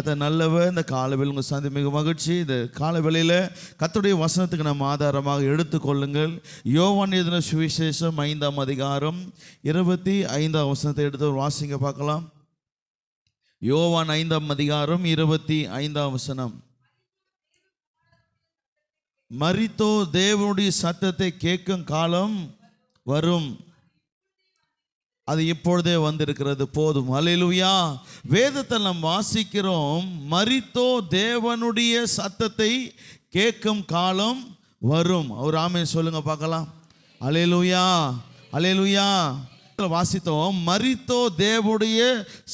கர்த்தர் நல்லவர். இந்த காலவேளை உங்கள் சந்தி மிக மகிழ்ச்சி. இந்த காலவேளையில் கர்த்தருடைய வசனத்துக்கு நம்ம ஆதாரமாக எடுத்துக்கொள்ளுங்கள். யோவான் எழுதின சுவிசேஷம் 5ஆம் அதிகாரம் 25ஆம் வசனத்தை எடுத்து வாசிங்க பார்க்கலாம். யோவான் 5ஆம் அதிகாரம் 25ஆம் வசனம். மரித்தோ தேவனுடைய சத்தத்தை கேட்கும் காலம் வரும், அது இப்பொழுதே வந்திருக்கிறது, போதும். அல்லேலூயா. வேதத்தை நாம் வாசிக்கிறோம், மரித்தோ தேவனுடைய சத்தத்தை கேட்கும் காலம் வரும். அவர் ஆமென் சொல்லுங்க பார்க்கலாம். அல்லேலூயா, அல்லேலூயா. வாசித்தோம், மரித்தோ தேவனுடைய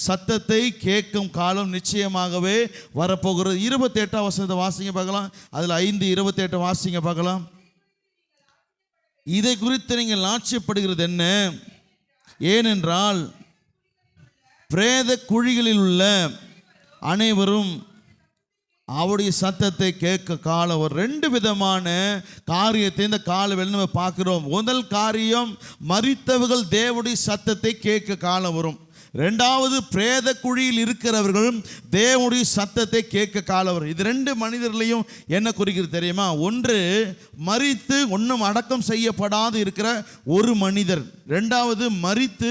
சத்தத்தை கேட்கும் காலம் நிச்சயமாகவே வரப்போகிறது. 28ஆம் வசனத்தை வாசிங்க பார்க்கலாம். அதில் 5:28 வாசிங்க பார்க்கலாம். இதை குறித்து நீங்கள் ஆட்சேபப்படுகிறது என்ன? ஏனென்றால் பிரேத குழிகளில் உள்ள அனைவரும் அவருடைய சத்தத்தை கேட்க காலம் வரும். 2 விதமான காரியத்தை இந்த காலவேளையில் நம்ம பார்க்கிறோம். முதல் காரியம், மரித்தவர்கள் தேவனுடைய சத்தத்தை கேட்க காலம் வரும். 2வது, பிரேத குழியில் இருக்கிறவர்கள் தேவனுடைய சத்தத்தை கேட்க காலம் வரும். இது 2 மனிதர்களையும் என்ன குறிக்கிறது தெரியுமா? ஒன்று, மரித்து ஒன்றும் அடக்கம் செய்யப்படாது இருக்கிற ஒரு மனிதர். 2வது, மரித்து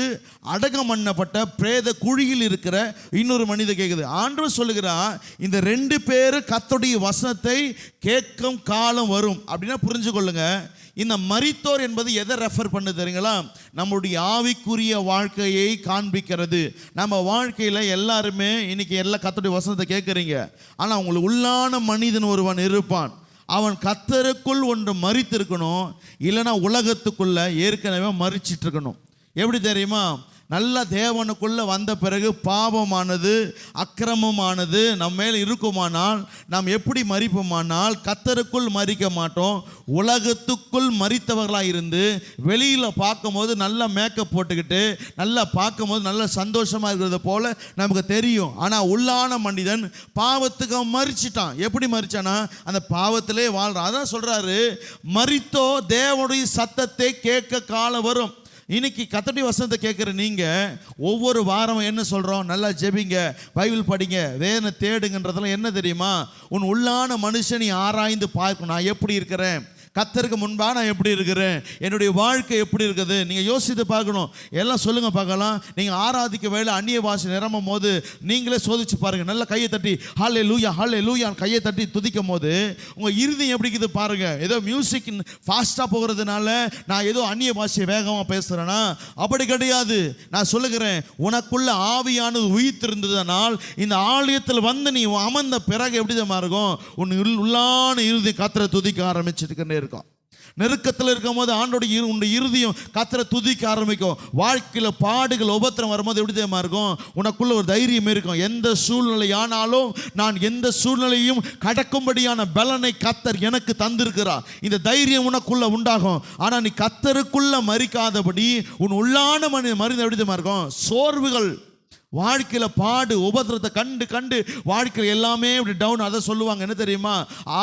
அடக்கம் பண்ணப்பட்ட பிரேத குழியில் இருக்கிற இன்னொரு மனிதர் கேட்குது. ஆண்டவர் சொல்லுகிறார், இந்த 2 பேர் கர்த்தருடைய வசனத்தை கேட்கும் காலம் வரும். அப்படின்னா புரிஞ்சு கொள்ளுங்க, இந்த மரித்தோர் என்பது எதை ரெஃபர் பண்ணு தெரியுங்களா? நம்முடைய ஆவிக்குரிய வாழ்க்கையை காண்பிக்கிறது. நம்ம வாழ்க்கையில் எல்லாருமே இன்னைக்கு எல்லா கர்த்தருடைய வசனத்தை கேட்குறீங்க, ஆனால் உங்களுக்கு உள்ளான மனிதன் ஒருவன் இருப்பான். அவன் கர்த்தருக்குள் ஒன்று மரித்து இருக்கணும், இல்லைன்னா உலகத்துக்குள்ள ஏற்கனவே மரிச்சிட்டு இருக்கணும். எப்படி தெரியுமா? நல்ல தேவனுக்குள்ளே வந்த பிறகு பாவமானது, அக்கிரமமானது நம்ம மேலே இருக்குமானால் நாம் எப்படி மரிப்போமானால் கர்த்தருக்குள் மரிக்க மாட்டோம். உலகத்துக்குள் மரித்தவர்களாக இருந்து வெளியில் பார்க்கும்போது நல்லா மேக்கப் போட்டுக்கிட்டு நல்லா பார்க்கும்போது நல்ல சந்தோஷமாக இருக்கிறது போல் நமக்கு தெரியும். ஆனால் உள்ளான மனிதன் பாவத்துக்கு மரிச்சிட்டான். எப்படி மரிச்சானா? அந்த பாவத்திலே வாழ்கிறான். அதான் சொல்கிறாரு, மரித்தோ தேவனுடைய சத்தத்தை கேட்க காலம் வரும். இன்னைக்கு கர்த்தருடைய வசனத்தை கேட்குற நீங்கள் ஒவ்வொரு வாரமும் என்ன சொல்கிறோம்? நல்லா ஜெபிங்க, பைபிள் படிங்க, வேதனை தேடுங்கன்றதெல்லாம் என்ன தெரியுமா? உன் உள்ளான மனுஷனை ஆராய்ந்து பார்க்கணும். நான் எப்படி இருக்கிறேன், கர்த்தருக்கு முன்பாக நான் எப்படி இருக்கிறேன், என்னுடைய வாழ்க்கை எப்படி இருக்குது, நீங்கள் யோசித்து பார்க்கணும். எல்லாம் சொல்லுங்கள் பார்க்கலாம். நீங்கள் ஆராதிக்க வேலை அந்நிய பாஷை நிரம்பும் போது நீங்களே சோதிச்சு பாருங்கள். நல்ல கையை தட்டி ஹல்லேலூயா ஹல்லேலூயா கையை தட்டி துதிக்கும் போது உங்கள் இருதயம் எப்படி இருக்குது பாருங்கள். ஏதோ மியூசிக் ஃபாஸ்ட்டாக போகிறதுனால நான் ஏதோ அந்நிய பாஷையை வேகமாக பேசுகிறேன்னா அப்படி கிடையாது. நான் சொல்லுகிறேன், உனக்குள்ள ஆவியானது உயிர்த்திருந்ததனால் இந்த ஆலயத்தில் வந்து நீ அமர்ந்த பிறகு எப்படி தான் இருக்கும்? உன் உள்ளான இருதயம் கர்த்தரை துதிக்க ஆரம்பிச்சிருக்கேன். நெருக்கத்தில் இருக்கும் போது ஆண்டோடைய உன்னுடைய இருதயம் கர்த்தரை துதிக்க ஆரம்பிக்கும். வாழ்க்கையில் பாடுகள் உபத்திரம் வரும்போது எப்படி தெரியுமா இருக்கும்? உனக்குள்ள ஒரு தைரியம் இருக்கும். எந்த சூழ்நிலை ஆனாலும் நான் எந்த சூழ்நிலையும் கடக்கும்படியான பலனை கர்த்தர் எனக்கு தந்திருக்கிறார். இந்த தைரியம் உனக்குள்ள உண்டாகும். ஆனால் நீ கர்த்தருக்குள்ள மரிக்காதபடி உன் உள்ளான மரிந்த எப்படி தெரியுமா இருக்கும்? சோர்வுகள், வாழ்க்கையில் பாடு உபத்திரத்தை கண்டு கண்டு வாழ்க்கையில் எல்லாமே இப்படி டவுன். அதை சொல்லுவாங்க என்ன தெரியுமா?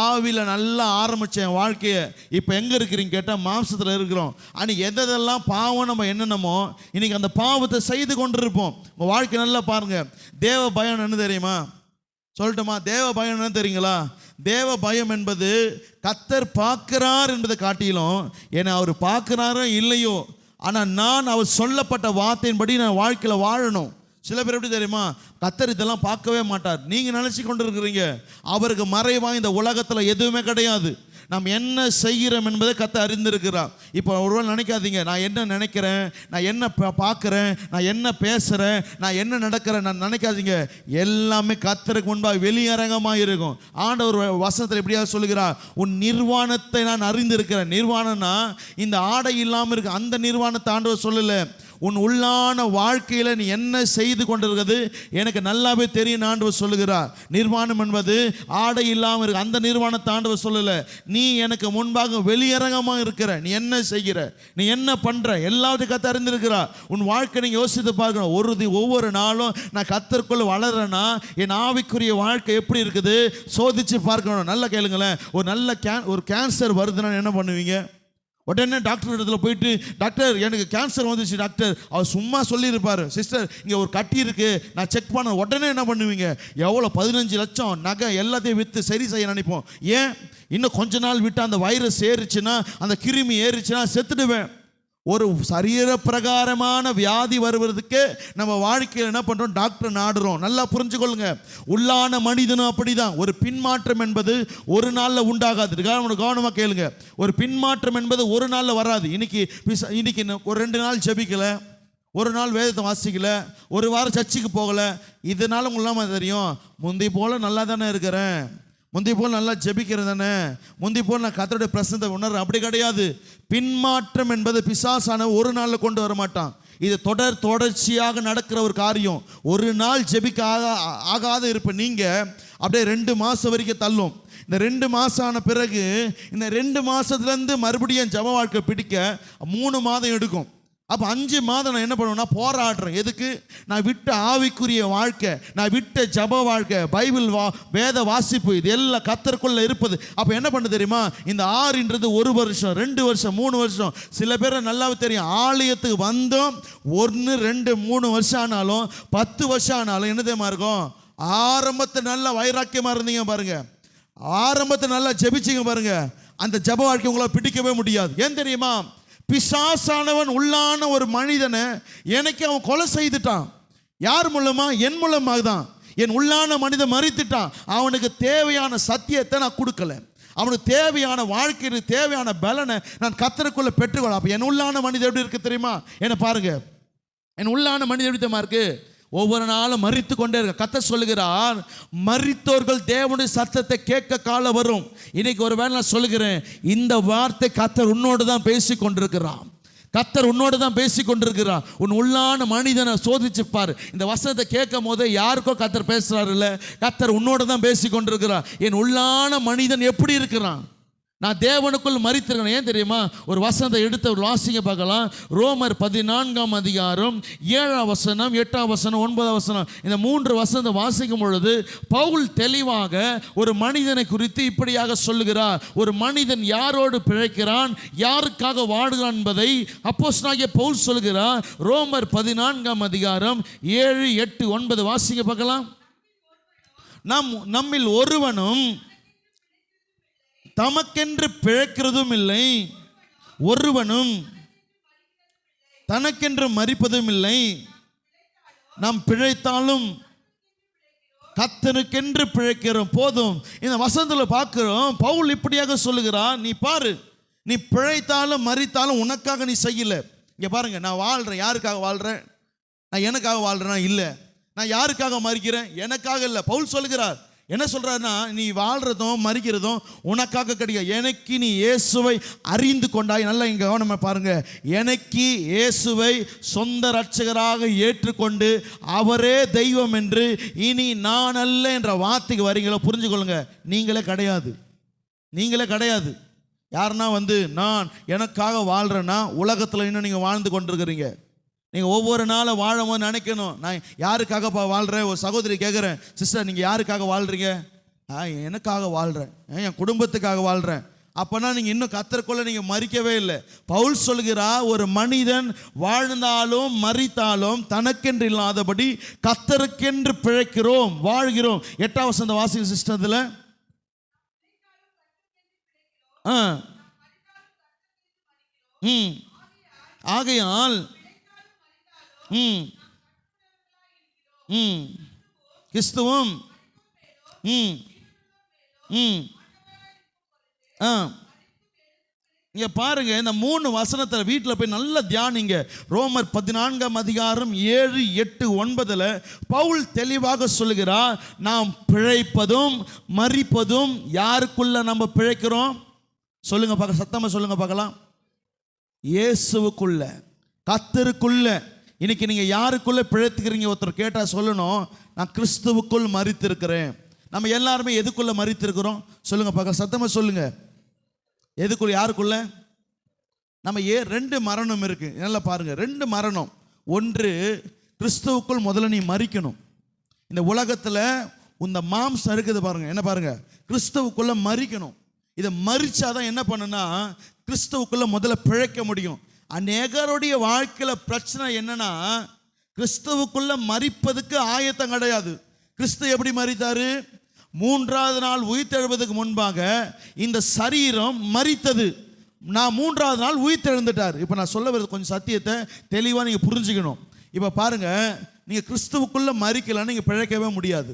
ஆவியில் நல்லா ஆரம்பித்தேன் வாழ்க்கையை, இப்போ எங்கே இருக்கிறீங்க கேட்டால் மாம்சத்தில் இருக்கிறோம். அன்றைக்கி எதெல்லாம் பாவம் நம்ம என்னென்னமோ இன்றைக்கி அந்த பாவத்தை செய்து கொண்டு இருப்போம். உங்கள் வாழ்க்கை நல்லா பாருங்கள். தேவ பயம் என்ன தெரியுமா? சொல்லட்டுமா? தேவ பயம் என்ன தெரியுங்களா? தேவ பயம் என்பது கர்த்தர் பார்க்கிறார் என்பதை காட்டிலும், ஏன்னா அவர் பார்க்கிறாரோ இல்லையோ, ஆனால் நான் அவர் சொல்லப்பட்ட வார்த்தையின்படி நான் வாழ்க்கையில் வாழணும். சில பேர் எப்படி தெரியுமா? கர்த்தர் இதெல்லாம் பார்க்கவே மாட்டார். நீங்கள் நினச்சி கொண்டு இருக்கிறீங்க. அவருக்கு மறைவாக இந்த உலகத்தில் எதுவுமே கிடையாது. நாம் என்ன செய்கிறோம் என்பதை கர்த்தர் அறிந்திருக்கிறார். இப்போ ஒருவேளை நினைக்காதீங்க, நான் என்ன நினைக்கிறேன், நான் என்ன பார்க்குறேன், நான் என்ன பேசுகிறேன், நான் என்ன நடக்கிறேன், நான் நினைக்காதீங்க. எல்லாமே கர்த்தருக்கு முன்பாக வெளியரங்கமாக இருக்கும். ஆண்டவர் வசனத்தில் எப்படியாவது சொல்லுகிறார், உன் நிர்வாணத்தை நான் அறிந்திருக்கிறேன். நிர்வாணம்னா இந்த ஆடை இல்லாமல் இருக்கு, அந்த நிர்வாணத்தை ஆண்டவர் சொல்லலை. உன் உள்ளான வாழ்க்கையில் நீ என்ன செய்து கொண்டிருக்கிறது எனக்கு நல்லாவே தெரியும் ஆண்டவர் சொல்லுகிறார். நிர்வாணம் என்பது ஆடை இல்லாமல் இருக்கு, அந்த நிர்வாணத்தை ஆண்டவர் சொல்லலை. நீ எனக்கு முன்பாக வெளியரங்கமாக இருக்கிற, நீ என்ன செய்கிற, நீ என்ன பண்ணுற, எல்லாத்தையும் கர்த்தர் அறிந்திருக்கிறார். உன் வாழ்க்கை நீங்கள் யோசித்து பார்க்கணும். ஒவ்வொரு நாளும் நான் கர்த்தருக்குள்ள வளர்றேன்னா என் ஆவிக்குரிய வாழ்க்கை எப்படி இருக்குது சோதித்து பார்க்கணும். நல்லா கேளுங்களேன். ஒரு நல்ல ஒரு கேன்சர் வருதுன்னா என்ன பண்ணுவீங்க? உடனே டாக்டர் இடத்துல போயிட்டு, டாக்டர் எனக்கு கேன்சர் வந்துச்சு டாக்டர். அவர் சும்மா சொல்லியிருப்பார், சிஸ்டர் இங்கே ஒரு கட்டி இருக்குது நான் செக் பண்ண. உடனே என்ன பண்ணுவீங்க? எவ்வளோ 15 லட்சம் நகை எல்லாத்தையும் விற்று சரி செய்ய நினைப்போம். ஏன்? இன்னும் கொஞ்ச நாள் விட்டு அந்த வைரஸ் ஏறிச்சுன்னா, அந்த கிருமி ஏறிச்சுன்னா செத்துடுவேன். ஒரு சரீர பிரகாரமான வியாதி வருவதற்கு நம்ம வாழ்க்கையில் என்ன பண்ணுறோம்? டாக்டர் நாடுறோம். நல்லா புரிஞ்சுக்கொள்ளுங்க, உள்ளான மனிதனும் அப்படிதான். ஒரு பின்மாற்றம் என்பது ஒரு நாளில் உண்டாகாது. கவனமாக கேளுங்க, ஒரு பின்மாற்றம் என்பது ஒரு நாளில் வராது. இன்னைக்கு ஒரு 2 நாள் ஜெபிக்கலை, ஒரு நாள் வேதத்தை வாசிக்கலை, ஒரு வாரம் சர்ச்சுக்கு போகலை, இதனால உங்களுக்கு தெரியும் முந்தி போல் நல்லா தானே இருக்கிறேன், முந்தி போல் நல்லா ஜெபிக்கிறது தானே, முந்தி போல் நான் கர்த்தருடைய பிரசன்னத்தை உணர்றேன். அப்படி கிடையாது. பின்மாற்றம் என்பது பிசாசான ஒரு நாளில் கொண்டு வர மாட்டான். இது தொடர்ச்சியாக நடக்கிற ஒரு காரியம். ஒரு நாள் ஜெபிக்க ஆகாத இருப்ப நீங்கள் அப்படியே 2 மாதம் வரைக்கும் தள்ளும். இந்த 2 மாதம் ஆன பிறகு இந்த 2 மாதத்துலேருந்து மறுபடியும் ஜெப வாழ்க்கை பிடிக்க 3 மாதம் எடுக்கும். அப்போ 5 மாதம் நான் என்ன பண்ணுவேன்னா போராடுறேன். எதுக்கு? நான் விட்ட ஆவிக்குரிய வாழ்க்கை, நான் விட்ட ஜப வாழ்க்கை, பைபிள் வேத வாசிப்பு, இது எல்லாம் கர்த்தருக்குள்ள இருப்பது. அப்போ என்ன பண்ண தெரியுமா? இந்த 6ன்றது 1 வருஷம், 2 வருஷம், 3 வருஷம். சில பேரை நல்லாவே தெரியும், ஆலயத்துக்கு வந்தோம் 1, 2, 3 வருஷம் ஆனாலும் 10 வருஷம் ஆனாலும் என்ன தெரியுமா இருக்கும்? ஆரம்பத்தை நல்லா வைராக்கியமாக இருந்தீங்க பாருங்க, ஆரம்பத்தை நல்லா ஜெபிச்சிங்க பாருங்க, அந்த ஜப வாழ்க்கை உங்களால் பிடிக்கவே முடியாது. ஏன் தெரியுமா? பிசாசானவன் உள்ளான ஒரு மனிதனை எனக்கு அவன் கொலை செய்துட்டான். யார் மூலமா? என் மூலமாக தான். என் உள்ளான மனிதன் மரித்துட்டான். அவனுக்கு தேவையான சத்தியத்தை நான் கொடுக்கல, அவனுக்கு தேவையான வாழ்க்கைக்கு தேவையான பலனை நான் கர்த்தருக்குள்ள பெற்றுக்கொள்ள. அப்போ என் உள்ளான மனிதன் எப்படி இருக்கு தெரியுமா? என்ன பாருங்க, என் உள்ளான மனிதன் எப்படி தெரியுமா இருக்கு? ஒவ்வொரு நாளும் மரித்து கொண்டே இருக்க. கர்த்தர் சொல்லுகிறார், மரித்தோர்கள் தேவனுடைய சத்தத்தை கேட்க காலம் வரும். இன்னைக்கு ஒரு வேளை நான் சொல்லுகிறேன், இந்த வார்த்தை கர்த்தர் உன்னோடு தான் பேசி கொண்டிருக்கிறான். கர்த்தர் உன்னோடு தான் பேசி கொண்டிருக்கிறார். உன் உள்ளான மனிதனை சோதிச்சுப்பார். இந்த வசனத்தை கேட்கும் போதே யாருக்கோ கர்த்தர் பேசுறாரு இல்லை, கர்த்தர் உன்னோடு தான் பேசி கொண்டிருக்கிறார். என் உள்ளான மனிதன் எப்படி இருக்கிறான்? நான் தேவனுக்குள் மரித்திருக்கிறேன். ஏன் தெரியுமா? ஒரு வசனத்தை எடுத்து ஒரு வாசிங்க பார்க்கலாம். ரோமர் 14ஆம் அதிகாரம் 7ஆம் வசனம், 8ஆம் வசனம், 9ஆம் வசனம், இந்த 3 வசனத்தை வாசிக்கும் பொழுது பவுல் தெளிவாக ஒரு மனிதனை குறித்து இப்படியாக சொல்லுகிறார். ஒரு மனிதன் யாரோடு பிழைக்கிறான், யாருக்காக வாடுகிறான் என்பதை அப்போஸ்தலனாகிய பவுல் சொல்லுகிறார். ரோமர் 14ஆம் அதிகாரம் 7, 8, 9 வாசிங்க பார்க்கலாம். நம்மில் ஒருவனும் தமக்கென்று பிழைக்கிறதும் இல்லை, ஒருவனும் தனக்கென்று மரிப்பதும் இல்லை. நாம் பிழைத்தாலும் கர்த்தருக்கென்று பிழைக்கிறோம். போதும். இந்த வசனத்தில் பார்க்கிறோம், பவுல் இப்படியாக சொல்லுகிறார். நீ பாரு, நீ பிழைத்தாலும் மரித்தாலும் உனக்காக நீ செய்யல. இங்கே பாருங்க, நான் வாழ்கிறேன். யாருக்காக வாழ்கிறேன்? நான் எனக்காக வாழ்கிறேன்னா இல்லை. நான் யாருக்காக மரிக்கிறேன்? எனக்காக இல்லை. பவுல் சொல்லுகிறார், என்ன சொல்றாருன்னா, நீ வாழ்றதும் மரிக்கிறதும் உனக்காக கிடையாது. எனக்கு நீ இயேசுவை அறிந்து கொண்டாய். நல்லா இங்க கவனமா பாருங்க, எனக்கு இயேசுவை சொந்த ரட்சகராக ஏற்றுக்கொண்டு அவரே தெய்வம் என்று இனி நான் அல்ல என்ற வார்த்தைக்கு வரீங்களோ, புரிஞ்சுக்கொள்ளுங்க, நீங்களே கிடையாது. நீங்களே கிடையாது. யாருன்னா நான் எனக்காக வாழ்றேன்னா உலகத்தில் இன்னும் நீங்கள் வாழ்ந்து கொண்டிருக்கிறீங்க. நீங்கள் ஒவ்வொரு நாளும் வாழும்போது நினைக்கணும், நான் யாருக்காகப்பா வாழ்கிறேன். ஒரு சகோதரி கேட்குறேன், சிஸ்டர் நீங்கள் யாருக்காக வாழ்கிறீங்க? எனக்காக வாழ்கிறேன், என் குடும்பத்துக்காக வாழ்கிறேன். அப்போனா நீங்கள் இன்னும் கர்த்தருக்குள்ள நீங்கள் மரிக்கவே இல்லை. பவுல் சொல்கிறார், ஒரு மனிதன் வாழ்ந்தாலும் மரித்தாலும் தனக்கென்று இல்லாதபடி கர்த்தருக்கென்று பிழைக்கிறோம், வாழ்கிறோம். 8ஆம் வசனம் வாசிக்க சிஸ்டத்தில். ஆகையால் கிறிஸ்துவும் இங்க பாருங்க, இந்த 3 வசனத்தில் வீட்டில் போய் நல்லா தியானிங்க. ரோமர் 14ஆம் அதிகாரம் 7, 8, 9 பவுல் தெளிவாக சொல்லுகிறார், நாம் பிழைப்பதும் மரிப்பதும் யாருக்குள்ள நம்ம பிழைக்கிறோம்? சொல்லுங்க பார்க்க, சத்தமா சொல்லுங்க பார்க்கலாம். இயேசுவுக்குள்ள, கர்த்தருக்குள்ள. இன்னைக்கு நீங்க யாருக்குள்ள பிழைத்துக்கிறீங்க? ஒருத்தர் கேட்டா சொல்லணும், நான் கிறிஸ்துவுக்குள் மரித்திருக்கிறேன். நம்ம எல்லாருமே எதுக்குள்ள மரித்திருக்கிறோம்? சொல்லுங்க பார்க்க, சத்தமா சொல்லுங்க. எதுக்குள்ள, யாருக்குள்ள? நம்ம 2 மரணம் இருக்கு. நல்லா பாருங்க, 2 மரணம். ஒன்று, கிறிஸ்துவுக்குள் முதல்ல நீ மரிக்கணும். இந்த உலகத்துல இந்த மாம்சம் இருக்குது பாருங்க, என்ன பாருங்க, கிறிஸ்துவுக்குள்ள மரிக்கணும். இதை மறிச்சாதான் என்ன பண்ணுன்னா கிறிஸ்துவுக்குள்ள முதல்ல பிழைக்க முடியும். அநேகருடைய வாழ்க்கையில் பிரச்சனை என்னன்னா, கிறிஸ்துவுக்குள்ள மரிப்பதுக்கு ஆயத்தம் கிடையாது. கிறிஸ்து எப்படி மரித்தாரு? 3வது நாள் உயிர்த்தெழுவதற்கு முன்பாக இந்த சரீரம் மரித்தது. நான் 3வது நாள் உயிர்த்தெழுந்துட்டார். இப்போ நான் சொல்ல வருது கொஞ்சம் சத்தியத்தை தெளிவாக நீங்கள் புரிஞ்சுக்கணும். இப்போ பாருங்க, நீங்கள் கிறிஸ்துவுக்குள்ள மரிக்கலைன்னு நீங்கள் பிழைக்கவே முடியாது.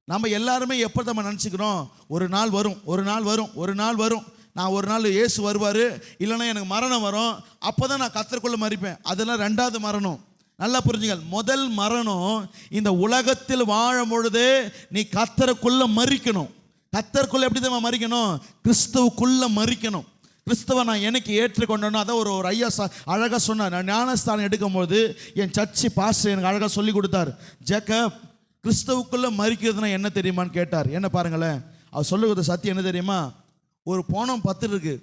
நம்ம எல்லாருமே எப்போ நம்ம நினச்சிக்கிறோம், ஒரு நாள் வரும், ஒரு நாள் வரும், ஒரு நாள் வரும், நான் ஒரு நாள் இயேசு வருவார், இல்லைன்னா எனக்கு மரணம் வரும், அப்போ தான் நான் கர்த்தருக்குள்ள மரிப்பேன். அதெல்லாம் 2வது மரணம். நல்லா புரிஞ்சுங்கள். முதல் மரணம் இந்த உலகத்தில் வாழும் பொழுதே நீ கர்த்தருக்குள்ள மரிக்கணும். கர்த்தருக்குள்ள எப்படி தான் மரிக்கணும்? கிறிஸ்துவுக்குள்ள மரிக்கணும். கிறிஸ்துவை நான் எனக்கு ஏற்றுக்கொண்டேனோ, அதை ஒரு ஐயா அழகாக சொன்னார். நான் ஞானஸ்தானம் எடுக்கும்போது என் சர்ச்சி பாஸ்டர் எனக்கு அழகாக சொல்லி கொடுத்தார். ஜேக்கப், கிறிஸ்துவுக்குள்ள மரிக்கிறதுனா என்ன தெரியுமான்னு கேட்டார். என்ன பாருங்களேன், அவர் சொல்லுவது சத்தியம் என்ன தெரியுமா? ஒரு பணம் 10 இருக்கு,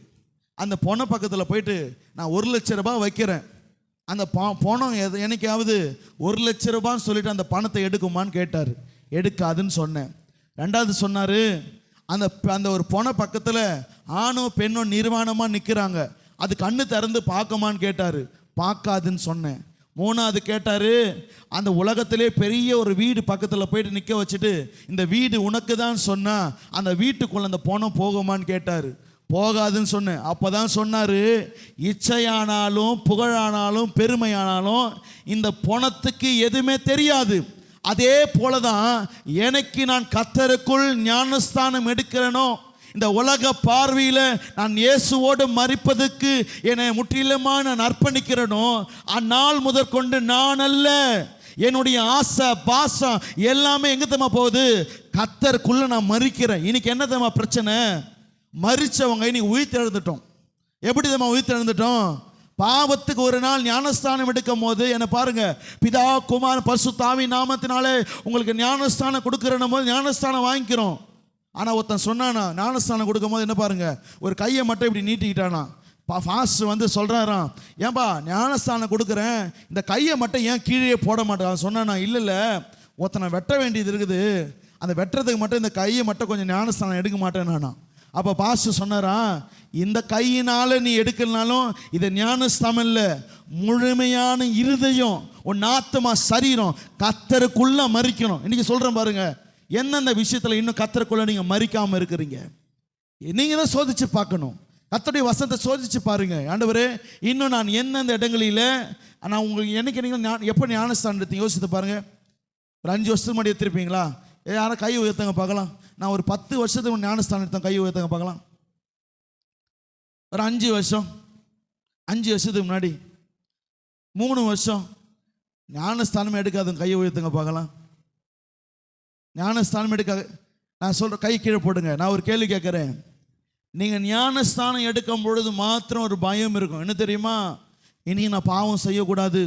அந்த பணம் பக்கத்தில் போயிட்டு நான் 1 லட்ச ரூபாய் வைக்கிறேன், அந்த பணம் என்னைக்காவது 1 லட்ச ரூபான்னு சொல்லிட்டு அந்த பணத்தை எடுக்குமான்னு கேட்டார். எடுக்காதுன்னு சொன்னேன். 2வது சொன்னார், அந்த ஒரு பண பக்கத்தில் ஆணோ பெண்ணோ நிர்வாணமாக நிற்கிறாங்க, அது கண்ணு திறந்து பார்க்குமான்னு கேட்டார். பார்க்காதுன்னு சொன்னேன். 3வது கேட்டார், அந்த உலகத்திலே பெரிய ஒரு வீடு பக்கத்தில் போயிட்டு நிற்க வச்சுட்டு இந்த வீடு உனக்கு தான் சொன்னால் அந்த வீட்டுக்குள்ளே அந்த பணம் போகுமான்னு கேட்டார். போகாதுன்னு சொன்னேன். அப்போ தான் சொன்னார், இச்சையானாலும் புகழானாலும் பெருமையானாலும் இந்த பணத்துக்கு எதுவுமே தெரியாது. அதே போல தான் எனக்கு நான் கர்த்தருக்குள் ஞானஸ்தானம் எடுக்கிறேனோ, இந்த உலக பார்வையில் நான் இயேசுவோடு மரிப்பதற்கு என்னை முற்றிலுமாக நான் அர்ப்பணிக்கிறேனோ, அந்நாள் முதற்கொண்டு நான் அல்ல, என்னுடைய ஆசை பாசம் எல்லாமே எங்கே தம்மா போகுது? கர்த்தருக்குள்ள நான் மரிக்கிறேன். இன்னைக்கு என்ன தம்மா பிரச்சனை? மரிச்சவங்க இன்னைக்கு உயிர்த்தெழுந்துட்டோம். எப்படி தம்மா உயிர்த்தெழுந்துட்டோம்? பாவத்துக்கு ஒரு நாள் ஞானஸ்தானம் எடுக்கும் போது என்ன பாருங்க, பிதா குமார் பரிசுத்த ஆவி நாமத்தினாலே உங்களுக்கு ஞானஸ்தானம் கொடுக்குறேன் போது ஞானஸ்தானம் வாங்கிக்கிறோம். ஆனால் ஒருத்தன் சொன்னானா, ஞானஸ்தானம் கொடுக்கும் போது என்ன பாருங்க, ஒரு கையை மட்டும் இப்படி நீட்டிக்கிட்டானா. ஃபாஸ்ட் வந்து சொல்கிறாராம், ஏன்பா ஞானஸ்தானம் கொடுக்குறேன், இந்த கையை மட்டும் ஏன் கீழே போட மாட்டேன் சொன்னானா. இல்லை ஒருத்தனை வெட்ட வேண்டியது இருக்குது, அந்த வெட்டுறதுக்கு மட்டும் இந்த கையை மட்டும் கொஞ்சம் ஞானஸ்தானம் எடுக்க மாட்டேன் நானா. அப்போ பாஸ்டர் சொன்னாராம், இந்த கையினால நீ எடுக்கலனாலும் இதை ஞானஸ்தானம் இல்லை, முழுமையான இருதயம் உன் ஆத்துமா சரீரம் கர்த்தருக்குள்ள மரிக்கணும். இன்னைக்கு சொல்கிறேன் பாருங்க, எந்தெந்த விஷயத்தில் இன்னும் கர்த்தருக்குள்ள நீங்கள் மரிக்காமல் இருக்கிறீங்க, நீங்கள் தான் சோதிச்சு பார்க்கணும். கர்த்தருடைய வசனத்தை சோதிச்சு பாருங்க. ஆண்டவரே, இன்னும் நான் எந்தெந்த இடங்களில் நான் உங்களுக்கு என்னைக்கு நீங்கள் எப்போ ஞானஸ்தானம் எடுத்தீங்க யோசித்து பாருங்க. ஒரு 5 வருஷத்துக்கு முன்னாடி எடுத்திருப்பீங்களா? யாரும் கை உயர்த்தங்க பார்க்கலாம். நான் ஒரு 10 வருஷத்துக்கு ஞானஸ்தானம் எடுத்தேன், கை உயர்த்தங்க பார்க்கலாம். ஒரு 5 வருஷத்துக்கு முன்னாடி 3 வருஷம் ஞானஸ்தானம் எடுக்காதுங்க, கையை உயர்த்துங்க பார்க்கலாம். ஞானஸ்தானம் எடுக்காது. நான் சொல்கிற கை கீழே போடுங்க. நான் ஒரு கேள்வி கேட்குறேன். நீங்கள் ஞானஸ்தானம் எடுக்கும் பொழுது மாத்திரம் ஒரு பயம் இருக்கும். என்ன தெரியுமா? இனி நான் பாவம் செய்யக்கூடாது,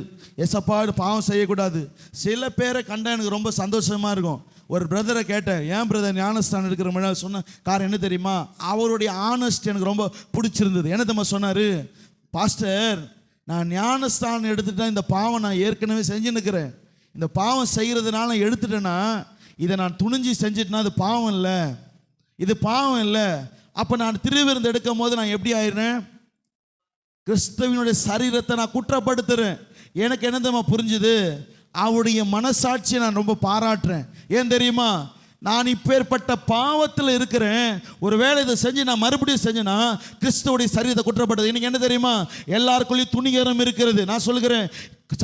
எசப்பாடு பாவம் செய்யக்கூடாது. சில பேரை கண்டா எனக்கு ரொம்ப சந்தோஷமாக இருக்கும். ஒரு பிரதரை கேட்டேன், ஏன் பிரதர் ஞானஸ்தானம் எடுக்கிற மாதிரி சொன்ன காரணம் என்ன தெரியுமா? அவருடைய ஆனஸ்ட் எனக்கு ரொம்ப பிடிச்சிருந்தது. என்ன தெரியுமா சொன்னார்? பாஸ்டர், நான் ஞானஸ்தானம் எடுத்துட்டேன், இந்த பாவம் நான் ஏற்கனவே செஞ்சுன்னுக்கிறேன், இந்த பாவம் செய்கிறதுனால நான் எடுத்துட்டேன்னா இதை நான் துணிஞ்சு செஞ்சுட்டேன்னா அது பாவம் இல்லை, இது பாவம் இல்லை. அப்போ நான் திருவிருந்து எடுக்கும் போது நான் எப்படி ஆயிடுறேன்? கிறிஸ்துவினுடைய சரீரத்தை நான் குற்றப்படுத்துகிறேன். எனக்கு என்ன தெரியுமா புரிஞ்சுது? அவருடைய மனசாட்சியை நான் ரொம்ப பாராட்டுறேன். ஏன் தெரியுமா? நான் இப்பேற்பட்ட பாவத்தில் இருக்கிறேன், ஒரு வேளை இதை செஞ்சு நான் மறுபடியும் செஞ்சேன்னா கிறிஸ்துவோடைய சரீரத்தை குற்றப்படுது. இன்னைக்கு என்ன தெரியுமா? எல்லாருக்குள்ளேயும் துணிகரம் இருக்கிறது. நான் சொல்கிறேன்,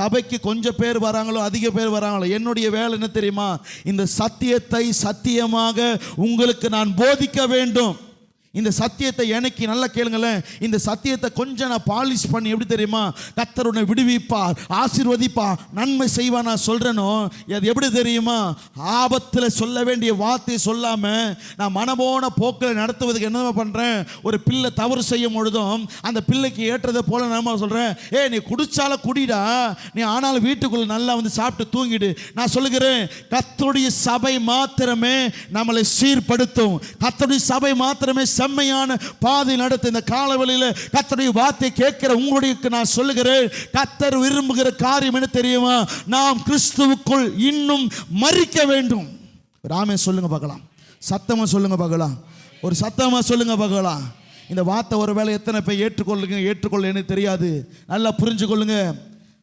சபைக்கு கொஞ்சம் பேர் வராங்களோ அதிக பேர் வராங்களோ, என்னுடைய வேலை என்ன தெரியுமா? இந்த சத்தியத்தை சத்தியமாக உங்களுக்கு நான் போதிக்க வேண்டும். இந்த சத்தியத்தை எனக்கு நல்லா கேளுங்களேன். இந்த சத்தியத்தை கொஞ்சம் நான் பாலிஷ் பண்ணி எப்படி தெரியுமா? கர்த்தர் உன்னை விடுவிப்பார், ஆசீர்வதிப்பார், நன்மை செய்வார். நான் சொல்கிறேனோ அது எப்படி தெரியுமா? ஆபத்தில் சொல்ல வேண்டிய வார்த்தையை சொல்லாமல் நான் மனபோன போக்கில் நடத்துவதுக்கு என்ன பண்ணுறேன்? ஒரு பிள்ளை தவறு செய்யும் பொழுதும் அந்த பிள்ளைக்கு ஏற்றதை போல நான் சொல்கிறேன், நீ குடிச்சால குடிடா, நீ ஆனாலும் வீட்டுக்குள்ளே நல்லா வந்து சாப்பிட்டு தூங்கிடு. நான் சொல்லுகிறேன், கர்த்தருடைய சபை மாத்திரமே நம்மளை சீர்படுத்தும். கர்த்தருடைய சபை மாத்திரமே செம்மையான பாதை நடத்த. இந்த காலவெளியில் கர்த்தருடைய வார்த்தை கேட்கிற உங்களுக்கு நான் சொல்லுகிறேன், கர்த்தர் விரும்புகிற காரியம் என்ன தெரியுமா? நாம் கிறிஸ்துவுக்குள் இன்னும் மரிக்க வேண்டும். ராமே சொல்லுங்க பார்க்கலாம், சத்தமா சொல்லுங்க பார்க்கலாம். ஒரு சத்தமா சொல்லுங்க பார்க்கலாம். இந்த வார்த்தை ஒருவேளை எத்தனை பேர் ஏற்றுக்கொள்ளு தெரியாது. நல்லா புரிஞ்சு கொள்ளுங்க.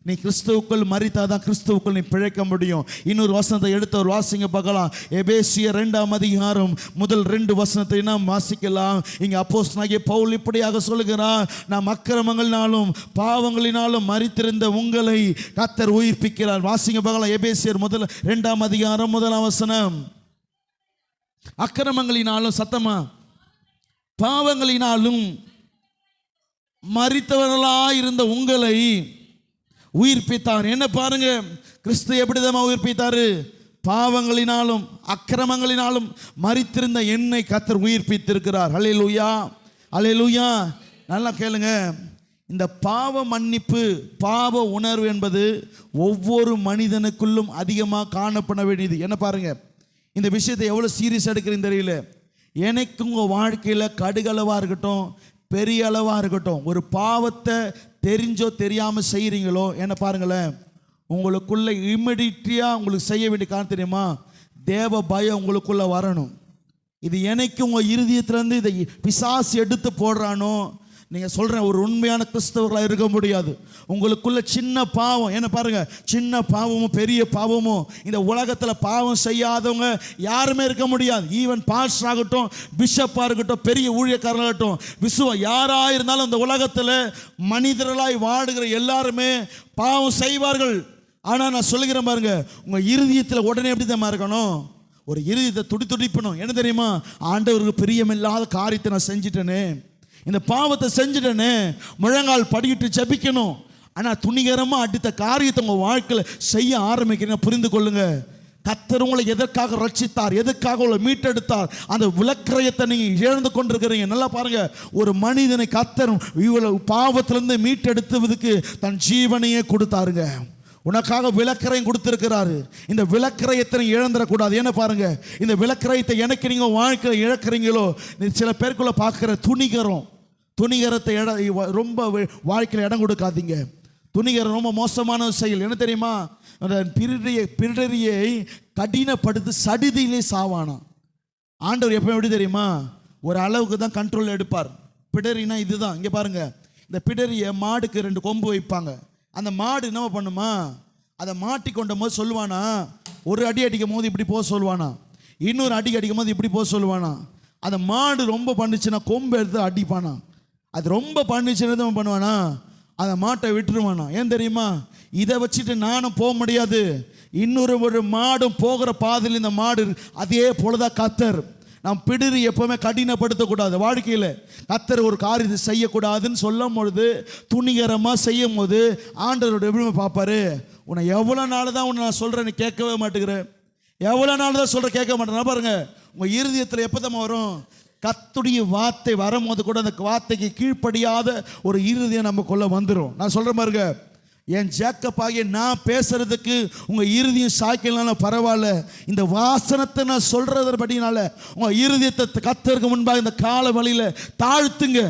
நீ கிறிஸ்துவுக்குள் மரித்தாதான் கிறிஸ்துவுக்குள் நீ பிழைக்க முடியும். இன்னொரு வசனத்தை எடுத்து ஒரு வாசிங்க பார்க்கலாம். எபேசியர் 2ஆம் அதிகாரம் முதல் 2 வசனத்தை நாம் வாசிக்கலாம். இங்கே அப்போஸ்தலனாகிய பவுல் இப்படியாக சொல்லுகிறார், நாம் அக்கிரமங்களினாலும் பாவங்களினாலும் மரித்திருந்த உங்களை கர்த்தர் உயிர்ப்பிக்கிறார். வாசிங்க பார்க்கலாம். எபேசியர் 2ஆம் அதிகாரம் 1ஆம் வசனம். அக்கிரமங்களினாலும், சத்தமா, பாவங்களினாலும் மரித்தவர்களாய் இருந்த உங்களை உயிர்ப்பித்தார். என்ன பாருங்க, கிறிஸ்து எப்படிதான் உயிர்ப்பித்தாரு? பாவங்களினாலும் அக்கிரமங்களினாலும் மரித்திருந்த என்னை கர்த்தர் உயிர்ப்பித்திருக்கிறார். அல்லேலூயா, அல்லேலூயா. நல்லா கேளுங்க. இந்த பாவ மன்னிப்பு, பாவ உணர்வு என்பது ஒவ்வொரு மனிதனுக்குள்ளும் அதிகமாக காணப்பட வேண்டியது. என்ன பாருங்க, இந்த விஷயத்தை எவ்வளோ சீரியஸ் எடுக்கிறீங்க தெரியல. எனக்கு உங்கள் வாழ்க்கையில் கடுகளவாக இருக்கட்டும், பெரிய அளவாக இருக்கட்டும், ஒரு பாவத்தை தெரிஞ்சோ தெரியாமல் செய்கிறீங்களோ, என்ன பாருங்களேன், உங்களுக்குள்ள இம்மிடியட்டாக உங்களுக்கு செய்ய வேண்டிய காரணம் தெரியுமா? தேவ பயம் உங்களுக்குள்ளே வரணும். இது எனக்கு உங்கள் இருதயத்திலேருந்து இதை பிசாசு எடுத்து போடுறானோ, நீங்கள் சொல்கிறேன், ஒரு உண்மையான கிறிஸ்தவர்களாக இருக்க முடியாது. உங்களுக்குள்ள சின்ன பாவம், என்ன பாருங்கள், சின்ன பாவமும் பெரிய பாவமும் இந்த உலகத்தில் பாவம் செய்யாதவங்க யாருமே இருக்க முடியாது. ஈவன் பாஸ்டர் ஆகட்டும், பிஷப்பாக இருக்கட்டும், பெரிய ஊழியக்காரர்களாகட்டும், யாராக இருந்தாலும் இந்த உலகத்தில் மனிதர்களாய் வாடுகிற எல்லாருமே பாவம் செய்வார்கள். ஆனால் நான் சொல்லுகிறேன் பாருங்க, உங்கள் இருதயத்தில் உடனே எப்படி தான் இருக்கணும்? ஒரு இருதயத்தை துடிப்பணும். என்ன தெரியுமா? ஆண்டவருக்கு பிரியமில்லாத காரியத்தை நான் செஞ்சிட்டேனே, இந்த பாவத்தை செஞ்சுட்டேன்னு முழங்கால் படிக்கிட்டு ஜெபிக்கணும். ஆனால் துணிகரமாக அடுத்த காரியத்தை உங்கள் வாழ்க்கையில் செய்ய ஆரம்பிக்கிறீங்க. புரிந்து கொள்ளுங்க, கர்த்தர் உங்களை எதற்காக ரட்சித்தார், எதற்காக உங்களை மீட்டெடுத்தார், அந்த விலக்கிரயத்தை நீங்கள் இழந்து கொண்டிருக்கிறீங்க. நல்லா பாருங்க, ஒரு மனிதனை கர்த்தர் இவ்வளவு பாவத்திலிருந்து மீட்டெடுத்ததுக்கு தன் ஜீவனையே கொடுத்தாருங்க. உனக்காக விலக்கிரயம் கொடுத்திருக்கிறாரு. இந்த விலக்கிரயத்தை இழந்துடக்கூடாது. என்ன பாருங்க, இந்த விலக்கிரயத்தை எனக்கு நீங்கள் வாழ்க்கையில் இழக்கிறீங்களோ, சில பேருக்குள்ள பார்க்குற துணிகரத்தை ரொம்ப வாழ்க்கையில் இடம் கொடுக்காதீங்க. துணிகரம் ரொம்ப மோசமான செயல். என்ன தெரியுமா? பிடரியை கடினப்படுத்தி சடிதியிலே சாவானா. ஆண்டவர் எப்போ எப்படி தெரியுமா? ஒரு அளவுக்கு தான் கண்ட்ரோல் எடுப்பார். பிடரினா இதுதான். இங்கே பாருங்க, இந்த பிடரியை மாடுக்கு 2 கொம்பு வைப்பாங்க. அந்த மாடு என்ன பண்ணுமா? அதை மாட்டி கொண்ட போது சொல்லுவானா, ஒரு அடி அடிக்கும் போது இப்படி போக சொல்லுவானா, இன்னொரு அடி அடிக்கும் போது இப்படி போக சொல்லுவானா. அந்த மாடு ரொம்ப பண்ணுச்சுன்னா கொம்பு எடுத்து அடிப்பானா. அது ரொம்ப பண்ணுச்சுன்னு பண்ணுவானா, அந்த மாட்டை விட்டுருவானா. ஏன் தெரியுமா? இதை வச்சுட்டு நானும் போக முடியாது, இன்னொரு மாடும் போகிற பாதையில் இந்த மாடு. அதே போலதான் கர்த்தர் நாம் பிடிரி எப்பவுமே கடினப்படுத்தக்கூடாது. வாழ்க்கையில் கர்த்தர் ஒரு காரியத்தை செய்யக்கூடாதுன்னு சொல்லும் பொழுது, துணிகரமாக செய்யும் போது ஆண்டவரோட எப்படி பார்ப்பாரு? உன்னை எவ்வளோ நாள் தான் உன்னை நான் சொல்கிறேன்னு கேட்கவே மாட்டேங்கிறேன், எவ்வளோ நாள் தான் சொல்கிற கேட்க மாட்டேன். பாருங்க, உங்கள் இருதயத்தில் எப்போ தான் வரும்? கர்த்தருடைய வார்த்தை வரும்போது கூட அந்த வார்த்தைக்கு கீழ்ப்படியாத ஒரு இருதயம் நமக்குள்ளே வந்துடும். நான் சொல்கிறேன் பாருங்க, என் ஜேக்கப் ஆகிய நான் பேசுறதுக்கு உங்கள் இருதயம் சாய்க்கலாம் பரவாயில்ல, இந்த வாசனத்தை நான் சொல்கிறதுபடினால உங்கள் இருதயத்தை கர்த்தருக்கு முன்பாக இந்த கால வழியில் தாழ்த்துங்க.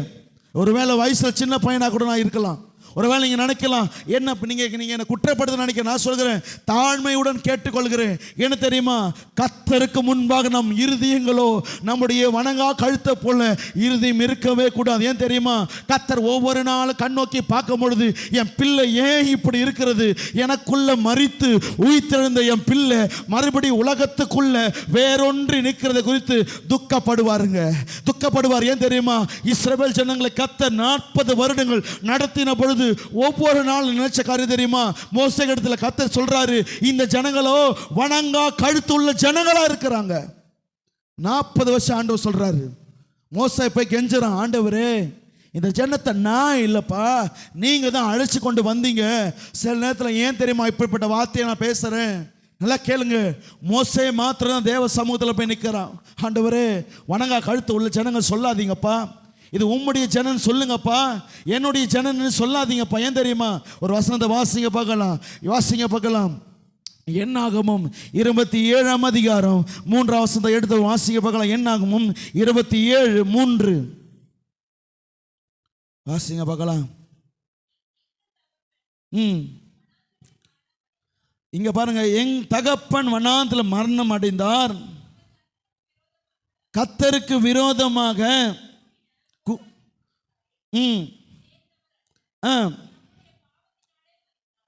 ஒருவேளை வயசில் சின்ன பையனாக கூட நான் இருக்கலாம். ஒருவேளை நீங்கள் நினைக்கலாம், என்ன நீங்கள் என்னை குற்றப்படுத்த நினைக்க. நான் சொல்கிறேன், தாழ்மையுடன் கேட்டுக்கொள்கிறேன். என்ன தெரியுமா? கர்த்தருக்கு முன்பாக நம் இருதயங்களோ நம்முடைய வணங்கா கழுத்தை போல இருதயம் இருக்கவே கூடாது. ஏன் தெரியுமா? கர்த்தர் ஒவ்வொரு நாளும் கண்ணோக்கி பார்க்கும் பொழுது, என் பிள்ளை ஏன் இப்படி இருக்கிறது, எனக்குள்ள மரித்து உயிர்த்தெழுந்த என் பிள்ளை மறுபடியும் உலகத்துக்குள்ள வேறொன்றி நிற்கிறது குறித்து துக்கப்படுவார். ஏன் தெரியுமா? இஸ்ரவேல் ஜனங்களை கர்த்தர் 40 வருடங்கள் நடத்தின பொழுது ஒவ்வொரு நாள் நினைச்ச காரியம் தெரியுமா? மோசே இடத்துல கர்த்தர் சொல்றாரு, இந்த ஜனங்களோ வணங்கா கழுத்துள்ள ஜனங்களா இருக்கிறாங்க. 40 வருஷம் ஆண்டவர் சொல்றாரு. மோசே போய் கெஞ்சுறான், ஆண்டவரே இந்த ஜனத்தை நான் இல்லப்பா, நீங்க தான் அழைச்சு கொண்டு வந்தீங்க. சில நேரத்தில் ஏன் தெரியுமா இப்படிப்பட்ட வார்த்தையை நான் பேசுறேன்? நல்லா கேளுங்க. மோசே மாத்திரம் தான் தேவ சமூகத்தில் போய் நிற்கிறான். ஆண்டவரே வணங்கா கழுத்து உள்ள ஜனங்கள் சொல்லாதீங்கப்பா, இது உம்முடைய ஜனன் சொல்லுங்கப்பா, என்னுடைய ஜனன்னு சொல்லாதீங்கப்பா. ஏன் தெரியுமா? ஒரு வசனத்தை வாசிங்க பார்க்கலாம். என்னாகமும் 27ஆம் அதிகாரம் 3ஆம் வசனத்தை எடுத்து வாசிங்க பார்க்கலாம். என்னாகமும் 27:3 வாசிங்க பார்க்கலாம். இங்க பாருங்க, என் தகப்பன் வனாந்திரத்தில் மரணம் அடைந்தார், கர்த்தருக்கு விரோதமாக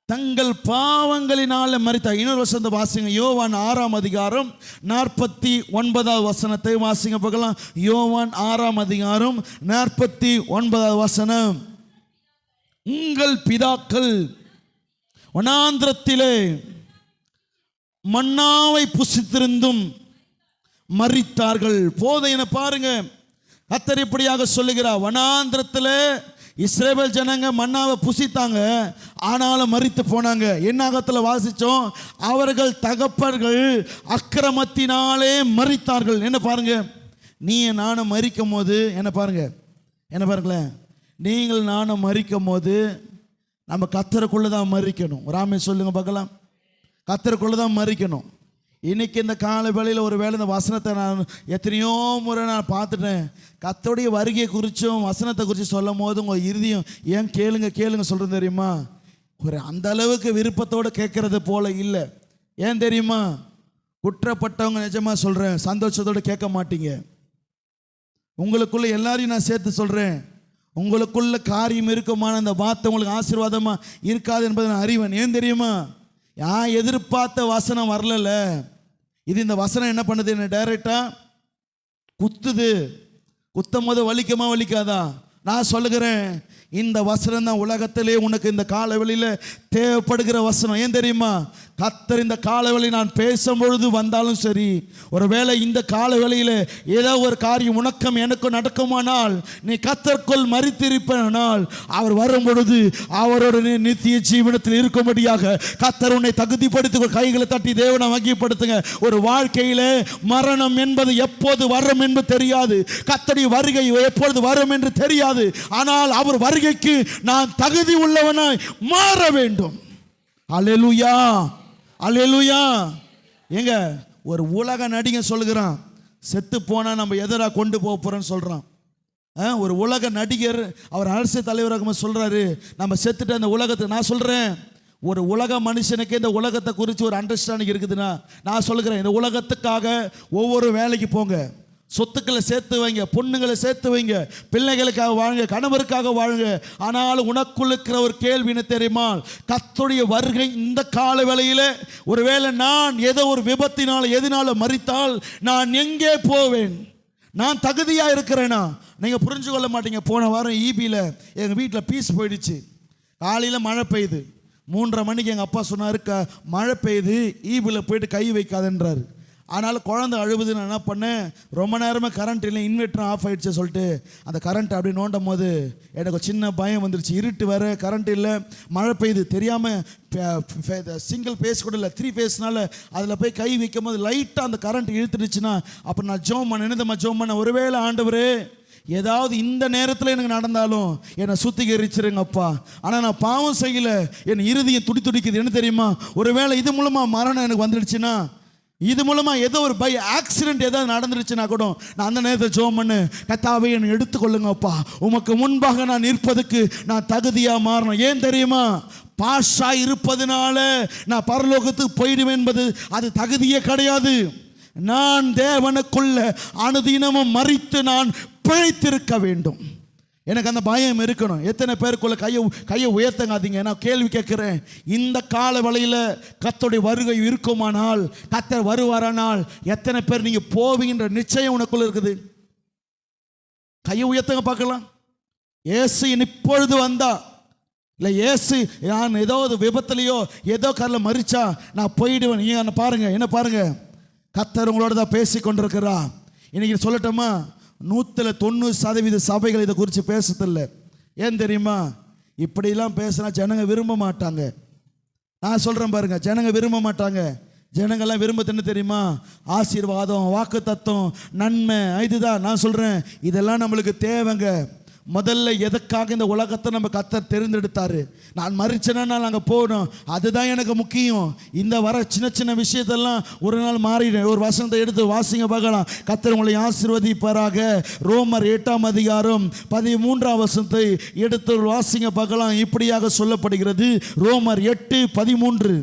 தங்கள் பாவங்களினால மரித்தார். இன்னொரு வசனத்தை வாசிங்க, யோவான் 6ஆம் அதிகாரம் 49வது வசனத்தை வாசிங்க பார்க்கலாம். யோவான் 6ஆம் அதிகாரம் 49வது வசனம். உங்கள் பிதாக்கள் வனாந்திரத்திலே மன்னாவை புசித்திருந்தும் மரித்தார்கள். போதையன பாருங்க, கர்த்தர் இப்படியாக சொல்லுகிறார், வனாந்திரத்தில் இஸ்ரவேல் ஜனங்க மன்னாவை புசித்தாங்க, ஆனாலும் மரித்து போனாங்க. என்னாகத்தில் வாசித்தோம், அவர்கள் தகப்பர்கள் அக்கிரமத்தினாலே மரித்தார்கள். என்ன பாருங்க, நீ நானும் மரிக்கும் போது என்ன பாருங்களேன், நீங்கள் நானும் மரிக்கும் போது நம்ம கர்த்தருக்குள்ளே தான் மரிக்கணும். ராமே சொல்லுங்க பார்க்கலாம், கர்த்தருக்குள்ளே தான் மரிக்கணும். இன்னைக்கு இந்த கால வேளையில் ஒரு வேளை இந்த வசனத்தை நான் எத்தனையோ முறை நான் பார்த்துட்டேன். கர்த்தருடைய வருகையை குறித்தும் வசனத்தை குறித்து சொல்லும் போது உங்கள் இறுதியும் ஏன் கேளுங்க சொல்கிறது தெரியுமா, ஒரு அந்த அளவுக்கு விருப்பத்தோடு கேட்கறது போல இல்லை. ஏன் தெரியுமா, குற்றப்பட்டவங்க நிஜமாக சொல்கிறேன், சந்தோஷத்தோடு கேட்க மாட்டீங்க. உங்களுக்குள்ள எல்லாரையும் நான் சேர்த்து சொல்கிறேன், உங்களுக்குள்ள காரியம் இருக்குமான அந்த வார்த்தை உங்களுக்கு ஆசீர்வாதமாக இருக்காது என்பதை நான் அறிவேன். ஏன் தெரியுமா, யான் எதிர்பார்த்த வசனம் வரல, இது இந்த வசனம் என்ன பண்ணுது, என்ன டைரக்டாக குத்துது. குத்தும் போது வலிக்குமா வலிக்காதா? நான் சொல்லுகிறேன், இந்த வசனம் தான் உலகத்திலே உனக்கு இந்த காலவெளியில் தேவைப்படுகிற வசனம். ஏன் தெரியுமா, கர்த்தர் இந்த காலவெளி நான் பேசும்பொழுது வந்தாலும் சரி, ஒருவேளை இந்த காலவெளியில் ஏதோ ஒரு காரியம் உனக்கும் எனக்கும் நடக்குமானால், நீ கர்த்தருக்குள் மரித்திருப்பானால், அவர் வரும் பொழுது அவரோட நித்திய ஜீவனத்தில் இருக்கும்படியாக கர்த்தர் உன்னை தகுதிப்படுத்தி கைகளை தட்டி தேவனை மகிமைப்படுத்துங்க. ஒரு வாழ்க்கையில் மரணம் என்பது எப்போது வரும் என்று தெரியாது, கர்த்தருடைய வருகை எப்பொழுது வரும் என்று தெரியாது. ஆனால் அவர் வருகைக்கு நான் தகுதி உள்ளவனாய் மாற வேண்டும். அல்லேலூயா, அல்லேலூயா. எங்க ஒரு உலக நடிகன் சொல்லுகிறான், செத்து போனால் நம்ம எதிராக கொண்டு போக போகிறோன்னு சொல்கிறான். ஒரு உலக நடிகர் அவர் அரசியல் தலைவராக சொல்கிறாரு, நம்ம செத்துட்டு அந்த உலகத்தை. நான் சொல்கிறேன், ஒரு உலக மனுஷனுக்கு இந்த உலகத்தை குறித்து ஒரு அண்டர்ஸ்டாண்டிங் இருக்குதுன்னா, நான் சொல்லுகிறேன், இந்த உலகத்துக்காக ஒவ்வொரு வேலைக்கு போங்க, சொத்துக்களை சேர்த்து வைங்க, பொண்ணுங்களை சேர்த்து வைங்க, பிள்ளைகளுக்காக வாழுங்க, கணவருக்காக வாழுங்க. ஆனால் உனக்குள்ள இருக்கிற ஒரு கேள்வி என்ன தெரியுமா, கர்த்தருடைய வருகை இந்த கால வேளையில் ஒருவேளை நான் ஏதோ ஒரு விபத்தினால் எதனால மரித்தால் நான் எங்கே போவேன்? நான் தகுதியாக இருக்கிறேனா? நீங்கள் புரிஞ்சு கொள்ள மாட்டீங்க. போன வாரம் ஈபியில் எங்கள் வீட்டில் பீஸ் போயிடுச்சு. காலையில் மழை பெய்யுது, 3:30 மணிக்கு எங்கள் அப்பா சொன்னார், மழை பெய்யுது, ஈபியில் போயிட்டு கை வைக்காதுன்றார். அதனால் குழந்தை அழுவுது. நான் என்ன பண்ணேன், ரொம்ப நேரமாக கரண்ட் இல்லை, இன்வெர்டர் ஆஃப் ஆகிடுச்சு சொல்லிட்டு அந்த கரண்ட் அப்படி நோண்டும் போது எனக்கு சின்ன பயம் வந்துருச்சு. இருட்டு வேறு, கரண்ட் இல்லை, மழை பெய்யுது, தெரியாமல் சிங்கிள் பேஸ் கூட இல்லை 3 பேஸ்னால அதில் போய் கை வைக்கும் போது லைட்டாக அந்த கரண்ட் இழுத்துடுச்சுன்னா, அப்போ நான் ஜோம் பண்ண ஒருவேளை ஆண்டவரே ஏதாவது இந்த நேரத்தில் எனக்கு நடந்தாலும் என்னை சுத்திகரிச்சிருங்கப்பா. ஆனால் நான் பாவம் செய்யலை, என் இருதயம் துடிக்குது. என்ன தெரியுமா, ஒருவேளை இது மூலமாக மரணம் எனக்கு வந்துடுச்சுன்னா, இது மூலமாக ஏதோ ஒரு ஆக்சிடென்ட் ஏதாவது நடந்துருச்சுன்னா கூட நான் அந்த நேரத்தில் ஜெபம் பண்ணு, கர்த்தாவே என்னை எடுத்துக்கொள்ளுங்கப்பா, உமக்கு முன்பாக நான் நிற்பதுக்கு நான் தகுதியாக மாறணும். ஏன் தெரியுமா, பாஷா இருப்பதனால நான் பரலோகத்துக்கு போயிடுவேன் என்பது அது தகுதியே கிடையாது. நான் தேவனுக்குள்ள அனுதினமும் மரித்து நான் பிழைத்திருக்க வேண்டும். எனக்கு அந்த பயம் இருக்கணும். எத்தனை பேருக்குள்ள கையை உயர்த்தங்காதீங்க. நான் கேள்வி கேட்குறேன், இந்த கால வேளையில் கர்த்தருடைய வருகை இருக்குமானால், கர்த்தர் வருவாரானால் எத்தனை பேர் நீங்கள் போவீங்கன்ற நிச்சயம் உனக்குள்ள இருக்குது? கையை உயர்த்தங்க பார்க்கலாம். இயேசு இப்பொழுது வந்தா, இல்லை இயேசு நான் ஏதோ ஒரு விபத்துலையோ ஏதோ காரில் மறிச்சா நான் போயிடுவேன். நீங்கள் என்ன பாருங்க, கர்த்தர் உங்களோட தான் பேசி கொண்டிருக்கிறா. இன்னைக்கு சொல்லட்டோமா, 190% சபைகள் இதை குறித்து பேசுறதில்லை. ஏன் தெரியுமா, இப்படிலாம் பேசினா ஜனங்க விரும்ப மாட்டாங்க. நான் சொல்கிறேன் பாருங்க, ஜனங்க விரும்ப மாட்டாங்க. ஜனங்கள்லாம் விரும்புறது தெரியுமா, ஆசீர்வாதம், வாக்கு தத்துவம், நன்மை. இதுதான் நான் சொல்கிறேன், இதெல்லாம் நம்மளுக்கு தேவைங்க. முதல்ல எதுக்காக இந்த உலகத்தை நம்ம கர்த்தர் தெரிந்தெடுத்தாரு, நான் மறிச்சேன்னா நாங்கள் போகணும், அதுதான் எனக்கு முக்கியம். இந்த வர சின்ன விஷயத்தெல்லாம் ஒரு நாள் மாறிடும். ஒரு வசனத்தை எடுத்து வாசிங்க பார்க்கலாம். கர்த்தர் உங்களை ஆசீர்வதிப்பாராக. ரோமர் 8ஆம் அதிகாரம் 13ஆம் வசனத்தை எடுத்து வாசிங்க பார்க்கலாம். இப்படியாக சொல்லப்படுகிறது, ரோமர் 8:13.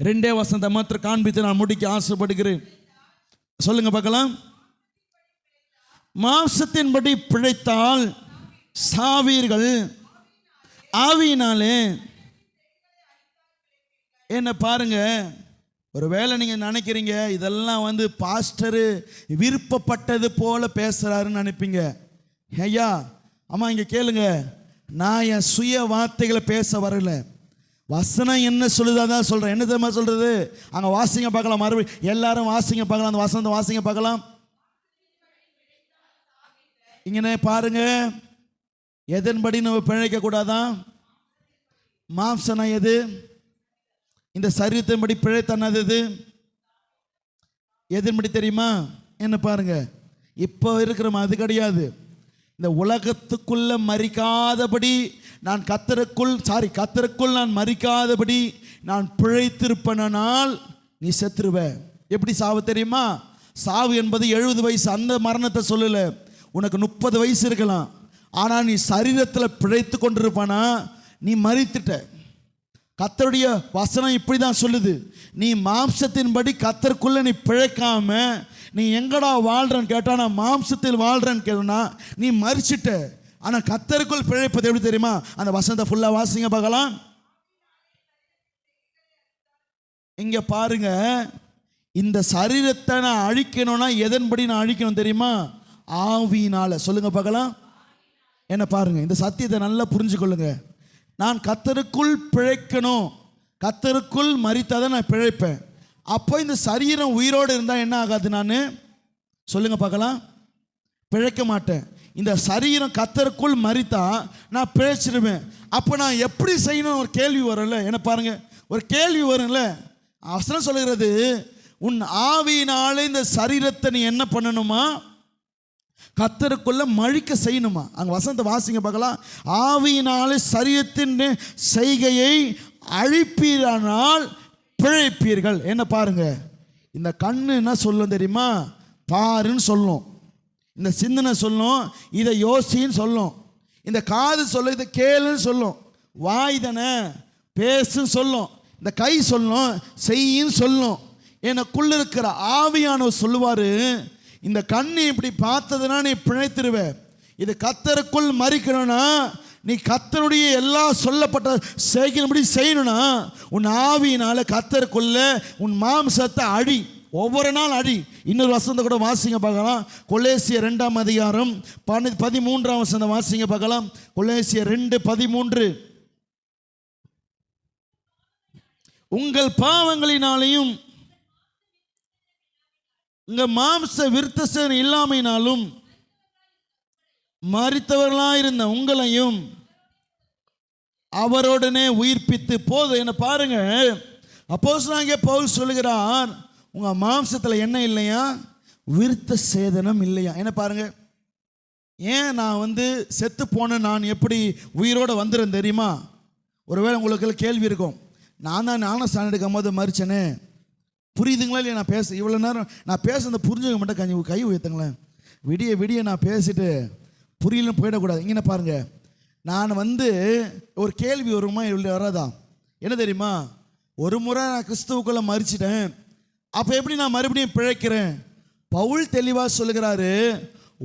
2 வசனத்தை மாத்திரம் காண்பித்து நான் முடிக்க ஆசைப்படுகிறேன். சொல்லுங்க பார்க்கலாம். மாம்சத்தின்படி பிழைத்தால் சாவீர்கள், ஆவியினாலே. என்ன பாருங்க, ஒருவேளை நீங்கள் நினைக்கிறீங்க இதெல்லாம் பாஸ்டரு விருப்பப்பட்டது போல பேசுகிறாருன்னு நினைப்பீங்க. ஐயா அம்மா இங்கே கேளுங்க, நான் என் சுய வார்த்தைகளை பேச வரல. வசனம் என்ன சொல்லுதா தான் சொல்கிறேன். என்ன தெரியுமா சொல்கிறது? அங்கே வாசிங்க பார்க்கலாம், மறுபடியும் எல்லாரும் வாசிங்க பார்க்கலாம், அந்த வசனத்தை வாசிங்க பார்க்கலாம். இங்கே பாருங்க, எதன்படி நம்ம பிழைக்க கூடாதான்? மாம்சனா எது? இந்த சரீரத்தின்படி பிழைத்தனது எது? எதன்படி தெரியுமா? என்ன பாருங்க, இப்போ இருக்கிற அது கிடையாது. இந்த உலகத்துக்குள்ள மரிக்காதபடி நான் கர்த்தருக்குள் நான் மரிக்காதபடி நான் பிழைத்திருப்பனால் நீ செத்துருவ. எப்படி சாவு தெரியுமா? சாவு என்பது 70 வயசு, அந்த மரணத்தை சொல்லல. உனக்கு 30 வயசு இருக்கலாம், ஆனால் நீ சரீரத்தில் பிழைத்து கொண்டிருப்பானா நீ மரித்துட்ட. கர்த்தருடைய வசனம் இப்படி தான் சொல்லுது. நீ மாம்சத்தின்படி கர்த்தருக்குள்ள நீ பிழைக்காம நீ எங்கடா வாழ்றன்னு கேட்டா நான் மாம்சத்தில் வாழ்றேன்னு கேட்டா நீ மரிச்சிட்ட. ஆனால் கர்த்தருக்குள் பிழைப்பது எப்படி தெரியுமா? அந்த வசனத்தை ஃபுல்லாக வாசிங்க பார்க்கலாம். இங்க பாருங்க, இந்த சரீரத்தை நான் அழிக்கணும்னா எதன்படி நான் அழிக்கணும் தெரியுமா? ஆவியினால. சொல்லுங்க பார்க்கலாம். என்ன பாருங்க, இந்த சத்தியத்தை நல்லா புரிஞ்சுக்கொள்ளுங்க. நான் கர்த்தருக்குள் பிழைக்கணும், கர்த்தருக்குள் மரித்தாதான் நான் பிழைப்பேன். அப்போ இந்த சரீரம் உயிரோடு இருந்தால் என்ன ஆகாது? நான் சொல்லுங்க பார்க்கலாம், பிழைக்க மாட்டேன். இந்த சரீரம் கர்த்தருக்குள் மரித்தா நான் பிழைச்சிருவேன். அப்போ நான் எப்படி செய்யணும் ஒரு கேள்வி வரும்ல. என்ன பாருங்க, ஒரு கேள்வி வரும்ல. வசனம் சொல்லுகிறது, உன் ஆவியினாலே இந்த சரீரத்தை நீ என்ன பண்ணணுமா? கர்த்தருக்குள்ள மழிக்க செய்யணுமா? அங்கே வசனத்தை வாசிங்க பார்க்கலாம். ஆவியினாலே சரீரத்தின் செய்கையை அழிப்பீரானால் பிழைப்பீர்கள். என்ன பாருங்க, இந்த கண்ணு என்ன சொல்லும் தெரியுமா? பாருன்னு சொல்லும். இந்த சிந்தனை சொல்லும், இதை யோசின்னு சொல்லும். இந்த காது சொல்லும், இதை கேளுன்னு சொல்லும். வாய் தானே பேசுன்னு சொல்லும். இந்த கை சொல்லும், செய்யின்னு சொல்லும். எனக்குள்ள இருக்கிற ஆவியானவர் சொல்லுவார், இந்த கண்ணு இப்படி பார்த்ததுன்னா நீ பிழைத்திருவ. இது கர்த்தருக்குள் மரிக்கணும்னா நீ கர்த்தருடைய எல்லா சொல்லப்பட்ட செய்கிறபடி செய்யணும்னா உன் ஆவியினால கர்த்தருக்குள்ள உன் மாம்சத்தை அழி, ஒவ்வொரு நாள் அழி. இன்னொரு வசனத்தை கூட வாசிங்க பார்க்கலாம். கொலேசியர் 2ஆம் அதிகாரம் 13ஆம் வசனம் வாசிங்க பார்க்கலாம். கொலேசியர் 2:13. உங்கள் பாவங்களினாலையும் உங்க மாம்ச விருத்த இல்லாமையினாலும் மரித்தவர்களாயிருந்த உங்களையும் அவரோடனே உயிர்ப்பித்து போதும். என்ன பாருங்க, அப்போஸ்தலனாகிய பவுல் சொல்லுகிறார், உங்க மாம்சத்தில் என்ன இல்லையா? விருத்த சேதனம் இல்லையா? என்ன பாருங்க, ஏன் நான் செத்து போனேன், நான் எப்படி உயிரோடு வந்துடுறேன் தெரியுமா? ஒருவேளை உங்களுக்கு கேள்வி இருக்கும், நான் தான் ஞானஸ்நானம் எடுக்கும் போது மரிச்சனே. புரியுதுங்களா இல்லையா? நான் பேச இவ்வளோ நேரம் நான் பேசுறத புரிஞ்சுக்க மட்டும் கை உயர்த்துங்களேன். விடிய விடிய நான் பேசிட்டு புரியலன்னு போயிடக்கூடாது. இங்கே பாருங்க, நான் ஒரு கேள்வி வருமா இல்லை வராதா? என்ன தெரியுமா? ஒரு முறை நான் கிறிஸ்துவுக்குள்ள மரிச்சிட்டேன், அப்போ எப்படி நான் மறுபடியும் பிழைக்கிறேன்? பவுல் தெளிவாக சொல்லுகிறாரு,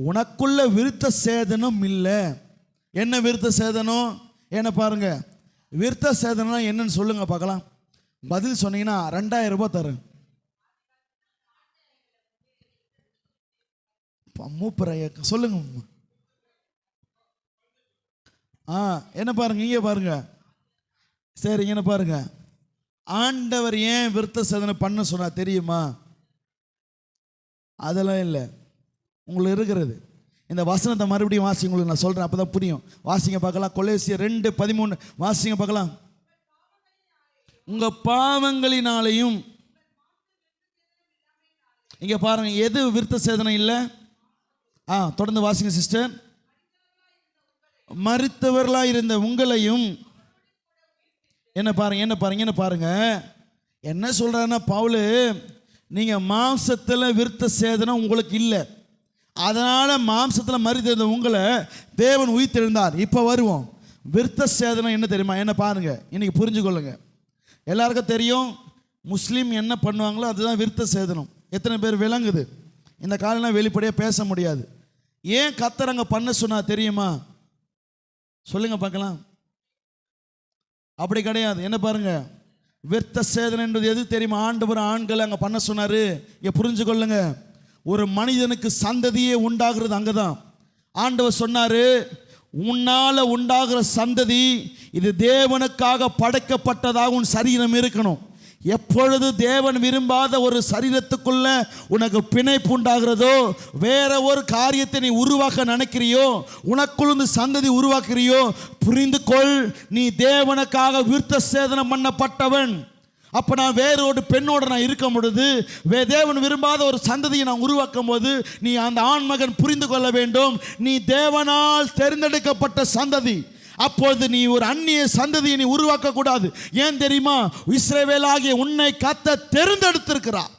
உனக்குள்ள விருத்த சேதனம் இல்லை. என்ன விருத்த சேதனம்? என்ன பாருங்க, விருத்த சேதனம் என்னன்னு சொல்லுங்க பார்க்கலாம். பதில் சொன்னீங்கன்னா 2000 ரூபாய் தரேன். மூப்பர் ஐயா சொல்லுங்க. என்ன பாருங்க, இங்கே பாருங்க. சரி, என்ன பாருங்க, ஆண்டவர் ஏன் விருத்த சேதனை பண்ண சொன்னா தெரியுமா? அதெல்லாம் இல்லை, உங்களுக்கு இருக்கிறது. இந்த வசனத்தை மறுபடியும் வாசி, உங்களுக்கு நான் சொல்றேன், அப்பதான் புரியும். வாசிங்க பார்க்கலாம். கொலேசியர் 2:13 வாசிங்க பார்க்கலாம். உங்க பாவங்களினாலையும். இங்க பாருங்க, எது விருத்த சேதனை இல்லை? தொடர்ந்து வாசிங்க சிஸ்டர். மரித்தவர்களாக இருந்த உங்களையும். என்ன பாருங்க என்ன சொல்றாருன்னா பவுல், நீங்க மாம்சத்தில் விருத்த சேதனம் உங்களுக்கு இல்லை, அதனால மாம்சத்தில் மரித்திருந்த உங்களை தேவன் உயிர்த்தெழுந்தார். இப்போ வருவோம். விருத்த சேதனம் என்ன தெரியுமா? என்ன பாருங்க, இன்னைக்கு புரிஞ்சுக்கொள்ளுங்க. எல்லாருக்கும் தெரியும், முஸ்லீம் என்ன பண்ணுவாங்களோ அதுதான் விருத்த சேதனம். எத்தனை பேர் விளங்குது? இந்த காலம்லாம் வெளிப்படையாக பேச முடியாது. ஏன் கர்த்தர் அங்க பண்ண சொன்னா தெரியுமா? சொல்லுங்க பார்க்கலாம். அப்படி கிடையாது. என்ன பாருங்க, விருத்த சேதனம் என்பது எது தெரியுமா? ஆண்டவர் ஆண்களை அங்க பண்ண சொன்னாரு. இங்க புரிஞ்சு கொள்ளுங்க, ஒரு மனிதனுக்கு சந்ததியே உண்டாகிறது அங்கதான். ஆண்டவர் சொன்னாரு, உன்னால உண்டாகிற சந்ததி இது தேவனுக்காக படைக்கப்பட்டதாக உன் சரீரம் இருக்கணும். எப்பொழுது தேவன் விரும்பாத ஒரு சரீரத்துக்குள்ள உனக்கு பிணைப்பு உண்டாகிறதோ, வேற ஒரு காரியத்தை நீ உருவாக்க நினைக்கிறியோ, உனக்குள்ள சந்ததி உருவாக்குறியோ, புரிந்து கொள், நீ தேவனுக்காக விருத்த சேதனம் பண்ணப்பட்டவன். அப்போ நான் வேற ஒரு பெண்ணோட நான் இருக்கும் பொழுது, தேவன் விரும்பாத ஒரு சந்ததியை நான் உருவாக்கும் போது, நீ அந்த ஆண்மகன் புரிந்து கொள்ள வேண்டும், நீ தேவனால் தேர்ந்தெடுக்கப்பட்ட சந்ததி. அப்போது நீ ஒரு அந்நிய சந்ததியை நீ உருவாக்க கூடாது. ஏன் தெரியுமா? இஸ்ரவேலாகிய உன்னை கர்த்தர் தேர்ந்தெடுத்திருக்கிறார்.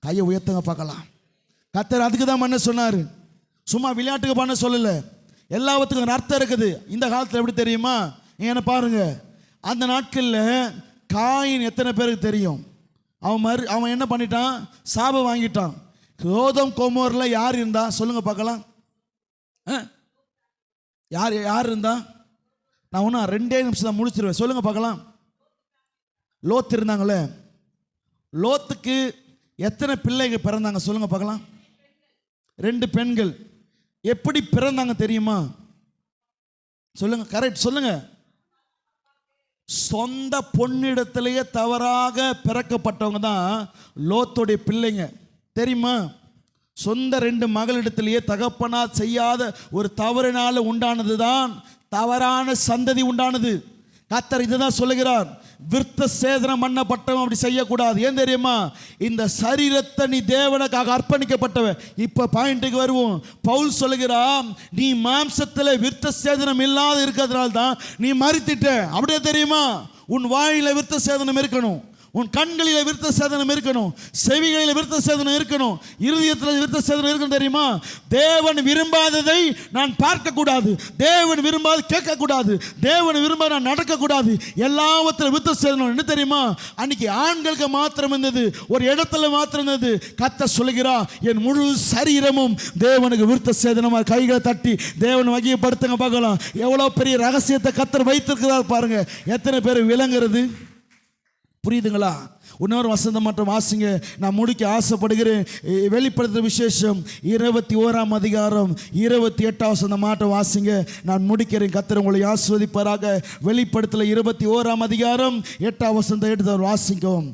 கையை உயர்த்துங்க பார்க்கலாம். கர்த்தர் அதுக்கு தான் பண்ண சொன்னார், சும்மா விளையாட்டுக்கு பண்ண சொல்லல. எல்லாத்துக்கும் ஒரு அர்த்தம் இருக்குது. இந்த காலத்தில் எப்படி தெரியுமா? என்ன பாருங்க, அந்த நாட்களில் காயின் எத்தனை பேருக்கு தெரியும்? அவன் என்ன பண்ணிட்டான்? சாபம் வாங்கிட்டான். சோதோம் கோமோரில் யார் இருந்தா? சொல்லுங்க பார்க்கலாம். யார் இருந்தா? நான் ஒன்றும் 2 நிமிஷம் தான் முடிச்சிருவேன். சொல்லுங்க பார்க்கலாம். லோத் இருந்தாங்களே, லோத்துக்கு எத்தனை பிள்ளைங்க பிறந்தாங்க? சொல்லுங்க பார்க்கலாம். 2 பெண்கள். எப்படி பிறந்தாங்க தெரியுமா? சொல்லுங்க, கரெக்ட் சொல்லுங்க. சொந்த பொன்னிடத்திலேயே தவறாக பிறக்கப்பட்டவங்க தான் லோத்துடைய பிள்ளைங்க. தெரியுமா? சொந்த 2 மகளிடத்திலேயே தகப்பனா செய்யாத ஒரு தவறினால உண்டானது தான் தவறான சந்ததி உண்டானது. கர்த்தர் இதுதான் சொல்லுகிறார், விருத்த சேதனம் பண்ணப்பட்டவன் அப்படி செய்யக்கூடாது. ஏன் தெரியுமா? இந்த சரீரத்தை நீ தேவனுக்காக அர்ப்பணிக்கப்பட்டவன். இப்ப பாயிண்ட்டுக்கு வருவோம். பவுல் சொல்லுகிறான், நீ மாம்சத்தில் விருத்த சேதனம் இல்லாத இருக்கிறதுனால தான் நீ மரித்திட்ட. அப்படியே தெரியுமா? உன் வாயில விருத்த சேதனம் இருக்கணும், உன் கண்களில் விருத்த சேதனம் இருக்கணும், செவிகளில் விருத்த சேதனம் இருக்கணும், இருதயத்தில் விருத்த சேதனம் இருக்கணும். தெரியுமா? தேவன் விரும்பாததை நான் பார்க்கக்கூடாது, தேவன் விரும்பாத கேட்கக்கூடாது, தேவன் விரும்பாத நான் நடக்கக்கூடாது. எல்லாவற்றிலும் விருத்த சேதனம். என்ன தெரியுமா? அன்னைக்கு ஆண்களுக்கு மாத்திரம் இருந்தது, ஒரு இடத்துல மாத்திரம் இருந்தது. கர்த்தர் சொல்லுகிறா, என் முழு சரீரமும் தேவனுக்கு விருத்த சேதனமாக. கைகளை தட்டி தேவன் வகைப்படுத்துங்க பார்க்கலாம். எவ்வளோ பெரிய ரகசியத்தை கர்த்தர் வைத்திருக்கிறார் பாருங்க. எத்தனை பேர் விளங்குறது? புரியுதுங்களா? இன்னொரு வசனம் மட்டும் வாசிங்க, நான் முடிக்க ஆசைப்படுகிறேன். வெளிப்படுத்துகிற விசேஷம் 21ஆம் அதிகாரம் 28ஆம் வசனம் மட்டும் வாசிங்க, நான் முடிக்கிறேன். கர்த்தர் உங்களை ஆசீர்வதிப்பாராக. வெளிப்படுத்தல 21ஆம் அதிகாரம் 8ஆம் வசனத்தை எடுத்து வாசிக்கும்.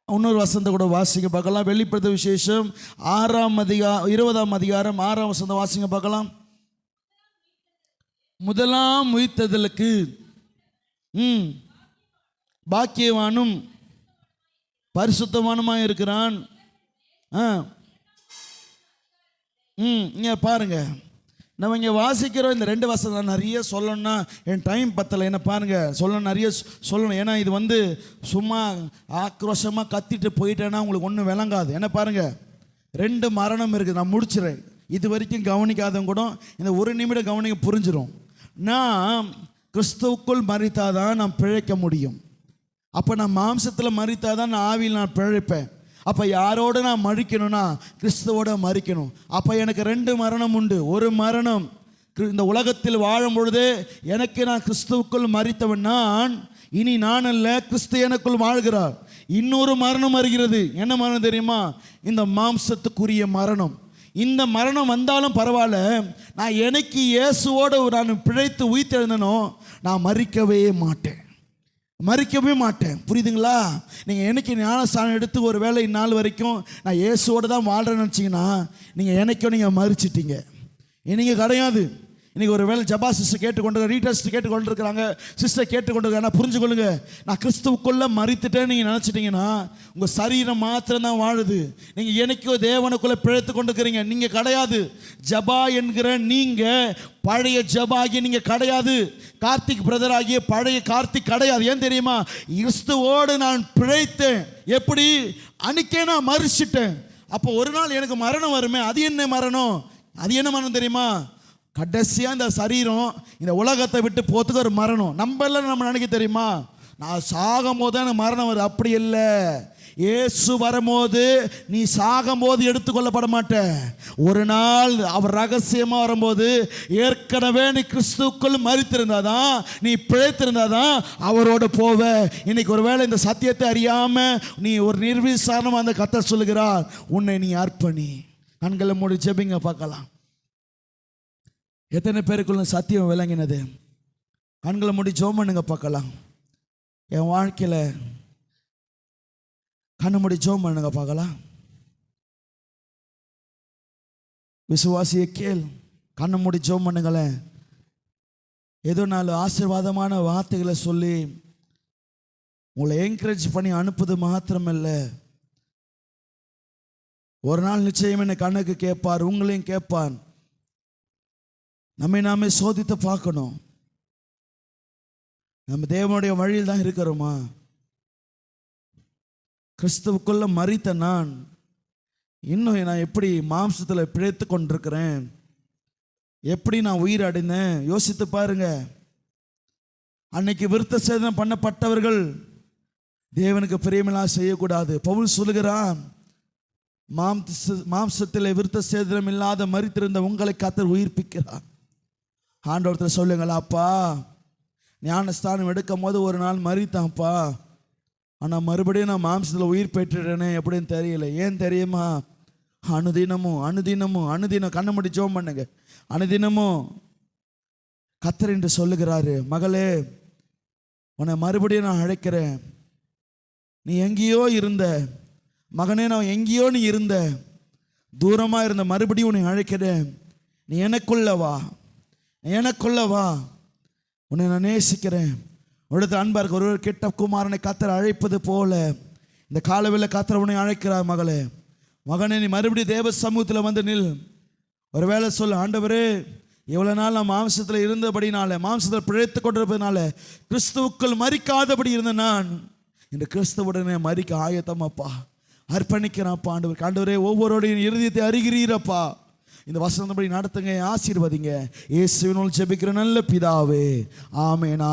இன்னொரு வசனத்தை கூட வாசிங்க பார்க்கலாம். வெளிப்படுத்த விசேஷம் 20ஆம் அதிகாரம் 6ஆம் வசனத்தை வாசிங்க பார்க்கலாம். முதலாம் உயிர்த்தெழுதலுக்கு பாக்கியவானும் பரிசுத்தவானுமாய் இருக்கிறான். இங்க பாருங்க, நம்ம இங்கே வாசிக்கிறோம். இந்த 2 வசனம் நிறைய சொல்லணும்னா என் டைம் பத்தலை. என்ன பாருங்க, சொல்லணும், நிறைய சொல்லணும். ஏன்னா இது சும்மா ஆக்ரோஷமாக கத்திட்டு போயிட்டேன்னா உங்களுக்கு ஒன்றும் விளங்காது. என்ன பாருங்க, 2 மரணம் இருக்குது. நான் முடிச்சிடறேன். இது வரைக்கும் கவனிக்காதவங்க கூட இந்த 1 நிமிடம் கவனிக்க புரிஞ்சிடும். நான் கிறிஸ்துவுக்குள் மரித்தாதான் நான் பிழைக்க முடியும். அப்போ நான் மாம்சத்தில் மரித்தாதான் நான் ஆவியில் நான் பிழைப்பேன். அப்போ யாரோட நான் மறிக்கணும்னா கிறிஸ்துவோட மறிக்கணும். அப்போ எனக்கு 2 மரணம் உண்டு. ஒரு மரணம் இந்த உலகத்தில் வாழும் பொழுதே எனக்கு நான் கிறிஸ்துவுக்குள் மரித்தவன் நான், இனி நான் அல்ல, கிறிஸ்து எனக்குள் வாழ்கிறார். இன்னொரு மரணம் வருகிறது. என்ன மரணம் தெரியுமா? இந்த மாம்சத்துக்குரிய மரணம். இந்த மரணம் வந்தாலும் பரவாயில்ல, நான் எனக்கு இயேசுவோடு நான் பிழைத்து உயிர்த்தெழுந்தனோ நான் மறிக்கவே மாட்டேன், மறிக்கவே மாட்டேன். புரியுதுங்களா? நீங்கள் என்னைக்கு ஞானஸ்தானம் எடுத்து ஒரு வேளை இந்நாள் வரைக்கும் நான் இயேசுவோடு தான் வாழ்கிறேன்னு நினச்சிங்கன்னா நீங்கள் என்னைக்கும் நீங்கள் மறிச்சிட்டீங்க. நீங்கள் கிடையாது. இன்றைக்கி ஒரு வேளை ஜபா சிஸ்டர் கேட்டுக்கொண்டு ரீடர்ஸ்ட் கேட்டுக்கொண்டு இருக்கிறாங்க, சிஸ்டர் கேட்டுக்கொண்டு. ஆனால் புரிஞ்சுக்கொள்ளுங்க, நான் கிறிஸ்துவுக்குள்ளே மறித்துட்டேன்னு நீங்கள் நினச்சிட்டிங்கன்னா உங்கள் சரீரம் மாத்திரம்தான் வாழுது. நீங்கள் என்னைக்கோ தேவனுக்குள்ளே பிழைத்து கொண்டு இருக்கிறீங்க, நீங்கள் கிடையாது. ஜபா என்கிற நீங்கள் பழைய ஜபாகிய நீங்கள் கிடையாது. கார்த்திக் பிரதர் ஆகிய பழைய கார்த்திக் கிடையாது. ஏன் தெரியுமா? கிறிஸ்துவோடு நான் பிழைத்தேன். எப்படி? அன்னைக்கே நான் மறிச்சிட்டேன். அப்போ ஒரு நாள் எனக்கு மரணம் வருமே, அது என்ன மரணம்? அது என்ன மரணம் தெரியுமா? கடைசியாக இந்த சரீரம் இந்த உலகத்தை விட்டு போகிறதுக்கு ஒரு மரணம். நம்ம நினைக்க தெரியுமா, நான் சாகும் போது தான் எனக்கு மரணம் வருது. அப்படி இல்லை. இயேசு வரும்போது நீ சாகும் போது எடுத்துக்கொள்ளப்பட மாட்ட. ஒரு நாள் அவர் ரகசியமாக வரும்போது ஏற்கனவே நீ கிறிஸ்துக்குள் மரித்திருந்தாதான், நீ பிழைத்திருந்தாதான் அவரோடு போவ. இன்னைக்கு ஒருவேளை இந்த சத்தியத்தை அறியாமல் நீ ஒரு நிர்விசாரணமாக அந்த கர்த்தர் சொல்லுகிறார், உன்னை நீ அர்ப்பணி. கண்களை மூடி ஜெபிங்க பார்க்கலாம். எத்தனை பேருக்குள்ள சத்தியம் விளங்கினது? கண்களை மூடி ஜெபம் பண்ணுங்க பார்க்கலாம். என் வாழ்க்கையில் கண்ணு மூடி ஜெபம் பண்ணுங்க பார்க்கலாம். விசுவாசியை கேள், கண்ணு மூடி ஜெபம் பண்ணுங்களேன். ஏதோ 4 ஆசீர்வாதமான வார்த்தைகளை சொல்லி உங்களை என்கரேஜ் பண்ணி அனுப்புது மாத்திரமில்ல, ஒரு நாள் நிச்சயம் என்னை கண்ணுக்கு கேட்பார், உங்களையும் கேட்பான். நம்மை நாமே சோதித்து பார்க்கணும். நம்ம தேவனுடைய வழியில் தான் இருக்கிறோமா? கிறிஸ்துவுக்குள்ள மரித்த நான் இன்னும் நான் எப்படி மாம்சத்தில் பிழைத்து கொண்டிருக்கிறேன்? எப்படி நான் உயிர் அடைந்தேன்? யோசித்து பாருங்க. அன்னைக்கு விருத்த சேதனம் பண்ணப்பட்டவர்கள் தேவனுக்கு பிரியமில்லாம் செய்யக்கூடாது. பவுல் சொல்லுகிறான், மாம்சத்தில் விருத்த சேதனம் இல்லாத மரித்திருந்த உங்களை கர்த்தர் உயிர்ப்பிக்கிறார். ஆண்டவர்கிட்ட சொல்லுங்களா, அப்பா ஞானஸ்தானம் எடுக்கும் போது ஒரு நாள் மரித்தான்ப்பா, ஆனால் மறுபடியும் நான் மாம்சத்தில் உயிர் பெற்றுட்டேனே எப்படின்னு தெரியல. ஏன் தெரியுமா? அனுதினமும் கண்ணை மூடி ஜெபம் பண்ணுங்க. அனுதினமும் கர்த்தர் என்று சொல்லுகிறாரு, மகளே உன்னை மறுபடியும் நான் அழைக்கிறேன். நீ எங்கேயோ இருந்த மகனே, நான் எங்கேயோ நீ இருந்த, தூரமாக இருந்த, மறுபடியும் உன்னை அழைக்கிறேன். நீ எனக்குள்ள வா, உன்னை நான் நேசிக்கிறேன். உடனே அன்பா இருக்க ஒரு கெட்ட குமாரனை கர்த்தர் அழைப்பது போல இந்த காலவில் கர்த்தர் உன்னை அழைக்கிறார். மகனே நீ மறுபடியும் தேவ சமூகத்தில் வந்து நில். ஒரு வேளை சொல்லு, ஆண்டவரே எவ்வளோ நாள் நான் மாம்சத்தில் இருந்தபடினால, மாம்சத்தில் பிழைத்து கொண்டிருப்பதனால, கிறிஸ்துவுக்குள் மரிக்காதபடி இருந்த நான் இந்த கிறிஸ்துவுடனே மரிக்க ஆயத்தமாப்பா, அர்ப்பணிக்கிறான்ப்பா. ஆண்டவரே ஒவ்வொருடைய இருதயத்தை அறிகிறீரப்பா. இந்த வசனப்படி நடத்துங்க, ஆசீர்வதிங்க. இயேசுவினால் ஜெபிக்கிற நல்ல பிதாவே, ஆமென்.